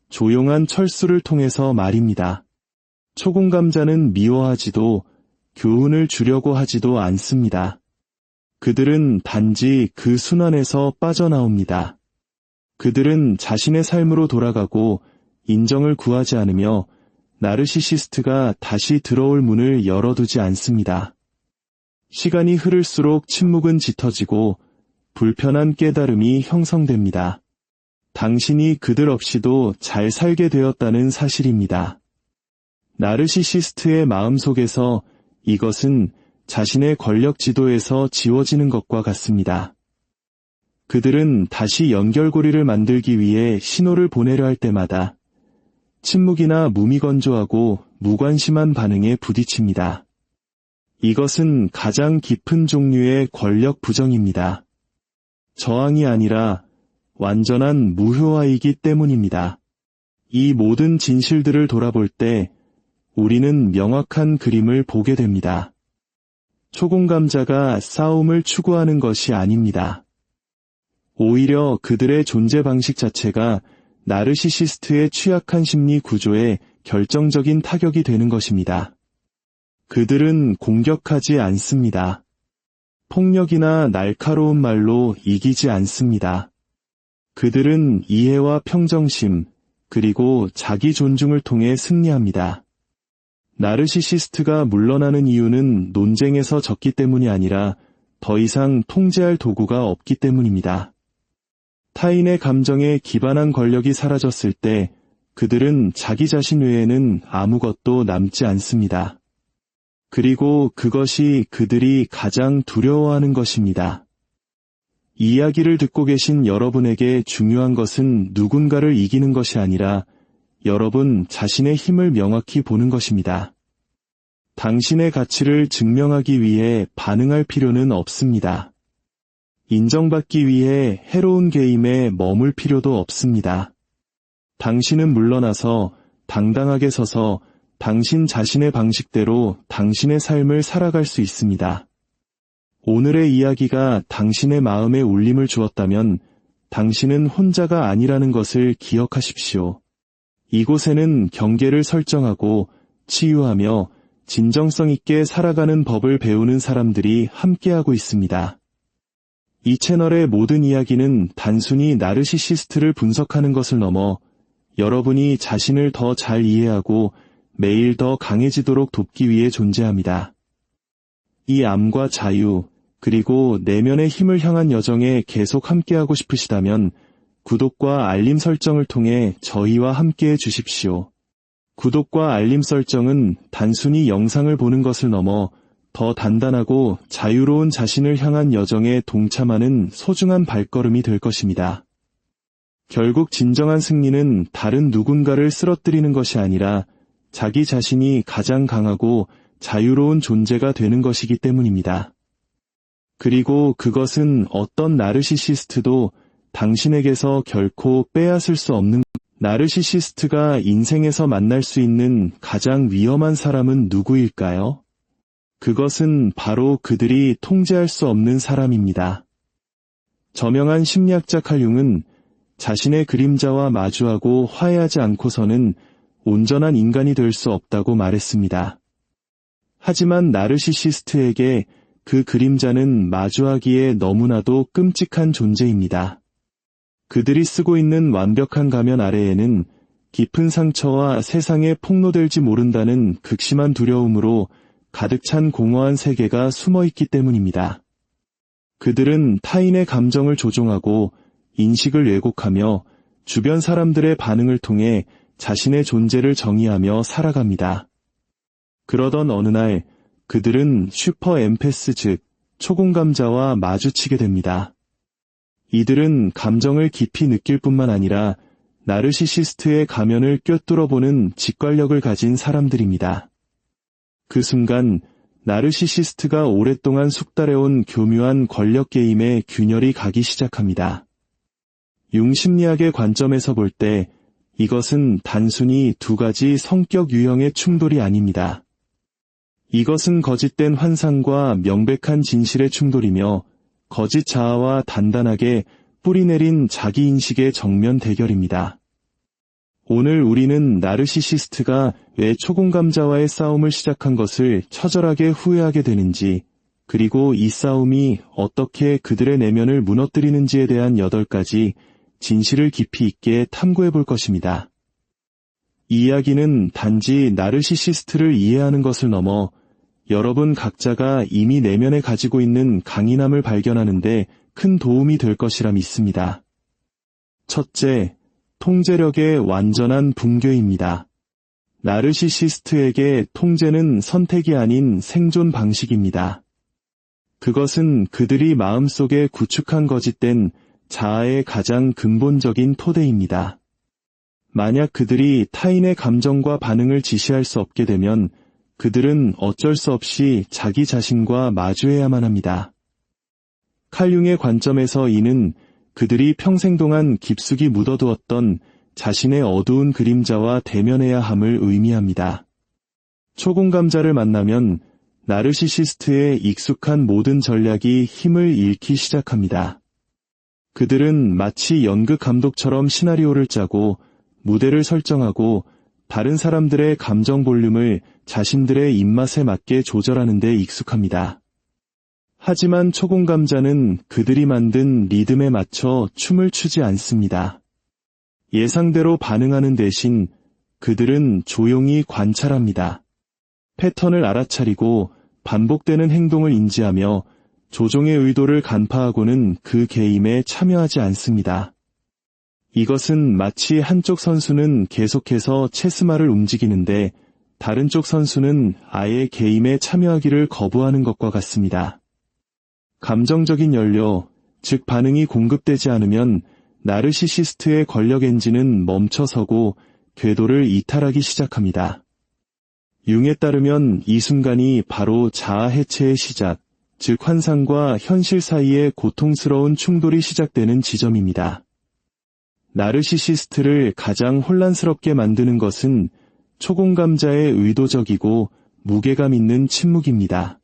조용한 철수를 통해서 말입니다. 초공감자는 미워하지도 교훈을 주려고 하지도 않습니다. 그들은 단지 그 순환에서 빠져나옵니다. 그들은 자신의 삶으로 돌아가고 인정을 구하지 않으며 나르시시스트가 다시 들어올 문을 열어두지 않습니다. 시간이 흐를수록 침묵은 짙어지고 불편한 깨달음이 형성됩니다. 당신이 그들 없이도 잘 살게 되었다는 사실입니다. 나르시시스트의 마음속에서 이것은 자신의 권력 지도에서 지워지는 것과 같습니다. 그들은 다시 연결고리를 만들기 위해 신호를 보내려 할 때마다 침묵이나 무미건조하고 무관심한 반응에 부딪힙니다. 이것은 가장 깊은 종류의 권력 부정입니다. 저항이 아니라 완전한 무효화이기 때문입니다. 이 모든 진실들을 돌아볼 때 우리는 명확한 그림을 보게 됩니다. 초공감자가 싸움을 추구하는 것이 아닙니다. 오히려 그들의 존재 방식 자체가 나르시시스트의 취약한 심리 구조에 결정적인 타격이 되는 것입니다. 그들은 공격하지 않습니다. 폭력이나 날카로운 말로 이기지 않습니다. 그들은 이해와 평정심, 그리고 자기 존중을 통해 승리합니다. 나르시시스트가 물러나는 이유는 논쟁에서 졌기 때문이 아니라 더 이상 통제할 도구가 없기 때문입니다. 타인의 감정에 기반한 권력이 사라졌을 때 그들은 자기 자신 외에는 아무것도 남지 않습니다. 그리고 그것이 그들이 가장 두려워하는 것입니다. 이 이야기를 듣고 계신 여러분에게 중요한 것은 누군가를 이기는 것이 아니라 여러분 자신의 힘을 명확히 보는 것입니다. 당신의 가치를 증명하기 위해 반응할 필요는 없습니다. 인정받기 위해 해로운 게임에 머물 필요도 없습니다. 당신은 물러나서 당당하게 서서 당신 자신의 방식대로 당신의 삶을 살아갈 수 있습니다. 오늘의 이야기가 당신의 마음에 울림을 주었다면 당신은 혼자가 아니라는 것을 기억하십시오. 이곳에는 경계를 설정하고 치유하며 진정성 있게 살아가는 법을 배우는 사람들이 함께하고 있습니다. 이 채널의 모든 이야기는 단순히 나르시시스트를 분석하는 것을 넘어 여러분이 자신을 더 잘 이해하고 매일 더 강해지도록 돕기 위해 존재합니다. 이 암과 자유, 그리고 내면의 힘을 향한 여정에 계속 함께하고 싶으시다면 구독과 알림 설정을 통해 저희와 함께해 주십시오. 구독과 알림 설정은 단순히 영상을 보는 것을 넘어 더 단단하고 자유로운 자신을 향한 여정에 동참하는 소중한 발걸음이 될 것입니다. 결국 진정한 승리는 다른 누군가를 쓰러뜨리는 것이 아니라 자기 자신이 가장 강하고 자유로운 존재가 되는 것이기 때문입니다. 그리고 그것은 어떤 나르시시스트도 당신에게서 결코 빼앗을 수 없는 나르시시스트가 인생에서 만날 수 있는 가장 위험한 사람은 누구일까요? 그것은 바로 그들이 통제할 수 없는 사람입니다. 저명한 심리학자 칼 융은 자신의 그림자와 마주하고 화해하지 않고서는 온전한 인간이 될 수 없다고 말했습니다. 하지만 나르시시스트에게 그 그림자는 마주하기에 너무나도 끔찍한 존재입니다. 그들이 쓰고 있는 완벽한 가면 아래에는 깊은 상처와 세상에 폭로될지 모른다는 극심한 두려움으로 가득 찬 공허한 세계가 숨어있기 때문입니다. 그들은 타인의 감정을 조종하고 인식을 왜곡하며 주변 사람들의 반응을 통해 자신의 존재를 정의하며 살아갑니다. 그러던 어느 날 그들은 슈퍼 엠패스 즉 초공감자와 마주치게 됩니다. 이들은 감정을 깊이 느낄 뿐만 아니라 나르시시스트의 가면을 꿰뚫어보는 직관력을 가진 사람들입니다. 그 순간 나르시시스트가 오랫동안 숙달해온 교묘한 권력 게임에 균열이 가기 시작합니다. 융 심리학의 관점에서 볼 때 이것은 단순히 두 가지 성격 유형의 충돌이 아닙니다. 이것은 거짓된 환상과 명백한 진실의 충돌이며 거짓 자아와 단단하게 뿌리내린 자기인식의 정면 대결입니다. 오늘 우리는 나르시시스트가 왜 초공감자와의 싸움을 시작한 것을 처절하게 후회하게 되는지, 그리고 이 싸움이 어떻게 그들의 내면을 무너뜨리는지에 대한 8가지 진실을 깊이 있게 탐구해 볼 것입니다. 이 이야기는 단지 나르시시스트를 이해하는 것을 넘어 여러분 각자가 이미 내면에 가지고 있는 강인함을 발견하는 데 큰 도움이 될 것이라 믿습니다. 첫째, 통제력의 완전한 붕괴입니다. 나르시시스트에게 통제는 선택이 아닌 생존 방식입니다. 그것은 그들이 마음속에 구축한 거짓된 자아의 가장 근본적인 토대입니다. 만약 그들이 타인의 감정과 반응을 지시할 수 없게 되면 그들은 어쩔 수 없이 자기 자신과 마주해야만 합니다. 칼 융의 관점에서 이는 그들이 평생 동안 깊숙이 묻어두었던 자신의 어두운 그림자와 대면해야 함을 의미합니다. 초공감자를 만나면 나르시시스트의 익숙한 모든 전략이 힘을 잃기 시작합니다. 그들은 마치 연극 감독처럼 시나리오를 짜고 무대를 설정하고 다른 사람들의 감정 볼륨을 자신들의 입맛에 맞게 조절하는 데 익숙합니다. 하지만 초공감자는 그들이 만든 리듬에 맞춰 춤을 추지 않습니다. 예상대로 반응하는 대신 그들은 조용히 관찰합니다. 패턴을 알아차리고 반복되는 행동을 인지하며 조종의 의도를 간파하고는 그 게임에 참여하지 않습니다. 이것은 마치 한쪽 선수는 계속해서 체스말을 움직이는데 다른 쪽 선수는 아예 게임에 참여하기를 거부하는 것과 같습니다. 감정적인 연료, 즉 반응이 공급되지 않으면 나르시시스트의 권력 엔진은 멈춰서고 궤도를 이탈하기 시작합니다. 융에 따르면 이 순간이 바로 자아 해체의 시작, 즉 환상과 현실 사이의 고통스러운 충돌이 시작되는 지점입니다. 나르시시스트를 가장 혼란스럽게 만드는 것은 초공감자의 의도적이고 무게감 있는 침묵입니다.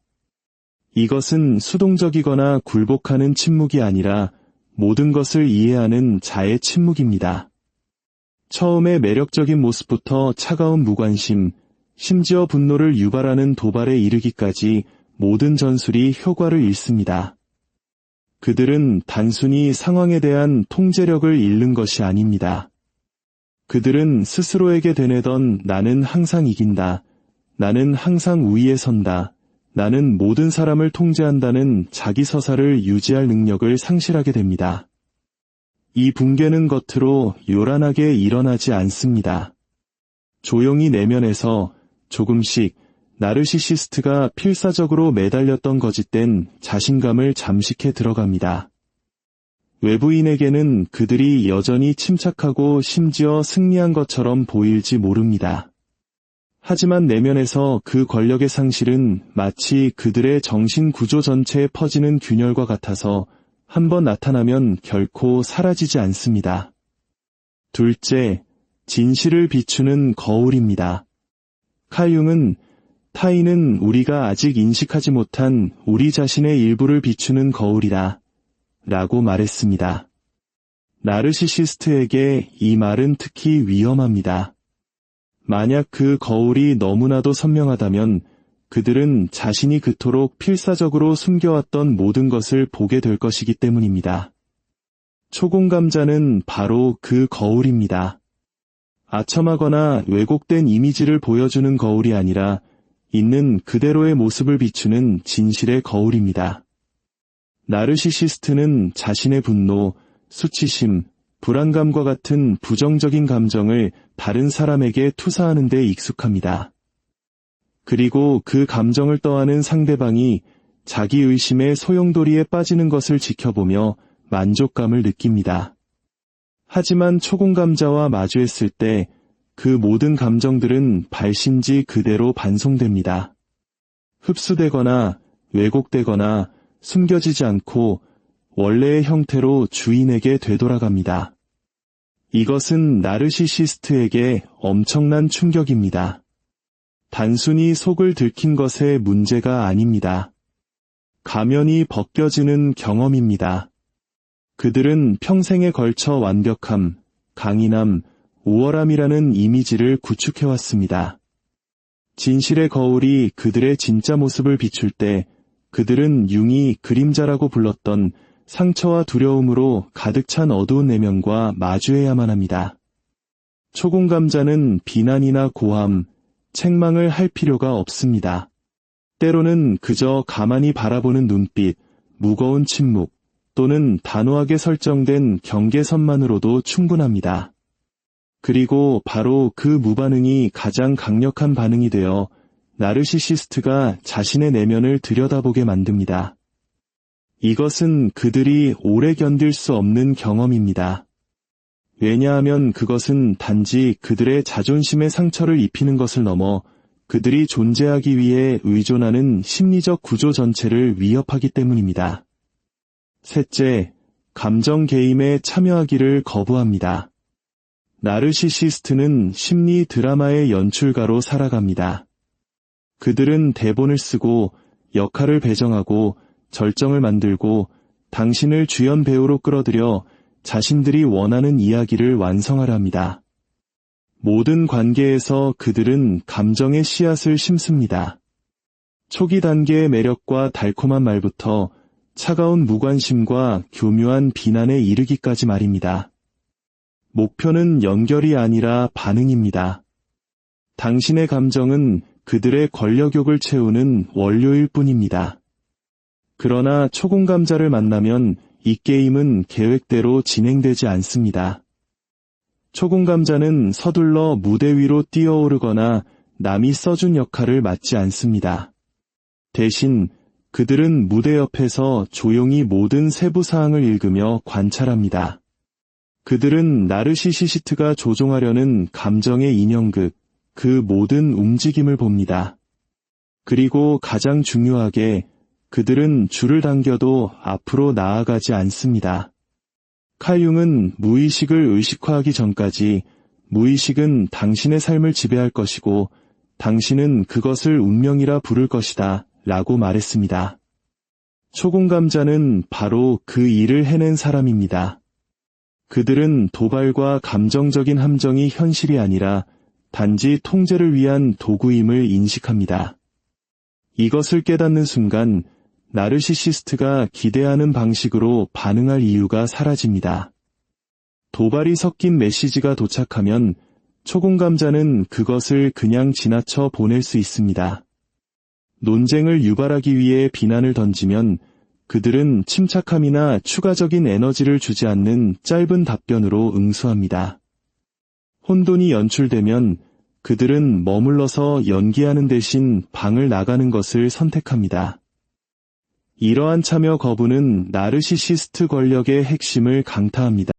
이것은 수동적이거나 굴복하는 침묵이 아니라 모든 것을 이해하는 자의 침묵입니다. 처음에 매력적인 모습부터 차가운 무관심, 심지어 분노를 유발하는 도발에 이르기까지 모든 전술이 효과를 잃습니다. 그들은 단순히 상황에 대한 통제력을 잃는 것이 아닙니다. 그들은 스스로에게 되뇌던 나는 항상 이긴다, 나는 항상 우위에 선다, 나는 모든 사람을 통제한다는 자기 서사를 유지할 능력을 상실하게 됩니다. 이 붕괴는 겉으로 요란하게 일어나지 않습니다. 조용히 내면에서 조금씩 나르시시스트가 필사적으로 매달렸던 거짓된 자신감을 잠식해 들어갑니다. 외부인에게는 그들이 여전히 침착하고 심지어 승리한 것처럼 보일지 모릅니다. 하지만 내면에서 그 권력의 상실은 마치 그들의 정신 구조 전체에 퍼지는 균열과 같아서 한번 나타나면 결코 사라지지 않습니다. 둘째, 진실을 비추는 거울입니다. 칼 융은 타인은 우리가 아직 인식하지 못한 우리 자신의 일부를 비추는 거울이다 라고 말했습니다. 나르시시스트에게 이 말은 특히 위험합니다. 만약 그 거울이 너무나도 선명하다면 그들은 자신이 그토록 필사적으로 숨겨왔던 모든 것을 보게 될 것이기 때문입니다. 초공감자는 바로 그 거울입니다. 아첨하거나 왜곡된 이미지를 보여주는 거울이 아니라 있는 그대로의 모습을 비추는 진실의 거울입니다. 나르시시스트는 자신의 분노, 수치심, 불안감과 같은 부정적인 감정을 다른 사람에게 투사하는 데 익숙합니다. 그리고 그 감정을 떠안은 상대방이 자기 의심의 소용돌이에 빠지는 것을 지켜보며 만족감을 느낍니다. 하지만 초공감자와 마주했을 때 그 모든 감정들은 발신지 그대로 반송됩니다. 흡수되거나 왜곡되거나 숨겨지지 않고 원래의 형태로 주인에게 되돌아갑니다. 이것은 나르시시스트에게 엄청난 충격입니다. 단순히 속을 들킨 것의 문제가 아닙니다. 가면이 벗겨지는 경험입니다. 그들은 평생에 걸쳐 완벽함, 강인함, 우월함이라는 이미지를 구축해왔습니다. 진실의 거울이 그들의 진짜 모습을 비출 때 그들은 융이 그림자라고 불렀던 상처와 두려움으로 가득 찬 어두운 내면과 마주해야만 합니다. 초공감자는 비난이나 고함, 책망을 할 필요가 없습니다. 때로는 그저 가만히 바라보는 눈빛, 무거운 침묵, 또는 단호하게 설정된 경계선만으로도 충분합니다. 그리고 바로 그 무반응이 가장 강력한 반응이 되어 나르시시스트가 자신의 내면을 들여다보게 만듭니다. 이것은 그들이 오래 견딜 수 없는 경험입니다. 왜냐하면 그것은 단지 그들의 자존심에 상처를 입히는 것을 넘어 그들이 존재하기 위해 의존하는 심리적 구조 전체를 위협하기 때문입니다. 셋째, 감정 게임에 참여하기를 거부합니다. 나르시시스트는 심리 드라마의 연출가로 살아갑니다. 그들은 대본을 쓰고 역할을 배정하고 절정을 만들고 당신을 주연 배우로 끌어들여 자신들이 원하는 이야기를 완성하려 합니다. 모든 관계에서 그들은 감정의 씨앗을 심습니다. 초기 단계의 매력과 달콤한 말부터 차가운 무관심과 교묘한 비난에 이르기까지 말입니다. 목표는 연결이 아니라 반응입니다. 당신의 감정은 그들의 권력욕을 채우는 원료일 뿐입니다. 그러나 초공감자를 만나면 이 게임은 계획대로 진행되지 않습니다. 초공감자는 서둘러 무대 위로 뛰어오르거나 남이 써준 역할을 맡지 않습니다. 대신 그들은 무대 옆에서 조용히 모든 세부 사항을 읽으며 관찰합니다. 그들은 나르시시스트가 조종하려는 감정의 인형극, 그 모든 움직임을 봅니다. 그리고 가장 중요하게 그들은 줄을 당겨도 앞으로 나아가지 않습니다. 칼 융은 무의식을 의식화하기 전까지 무의식은 당신의 삶을 지배할 것이고 당신은 그것을 운명이라 부를 것이다 라고 말했습니다. 초공감자는 바로 그 일을 해낸 사람입니다. 그들은 도발과 감정적인 함정이 현실이 아니라 단지 통제를 위한 도구임을 인식합니다. 이것을 깨닫는 순간 나르시시스트가 기대하는 방식으로 반응할 이유가 사라집니다. 도발이 섞인 메시지가 도착하면 초공감자는 그것을 그냥 지나쳐 보낼 수 있습니다. 논쟁을 유발하기 위해 비난을 던지면 그들은 침착함이나 추가적인 에너지를 주지 않는 짧은 답변으로 응수합니다. 혼돈이 연출되면 그들은 머물러서 연기하는 대신 방을 나가는 것을 선택합니다. 이러한 참여 거부는 나르시시스트 권력의 핵심을 강타합니다.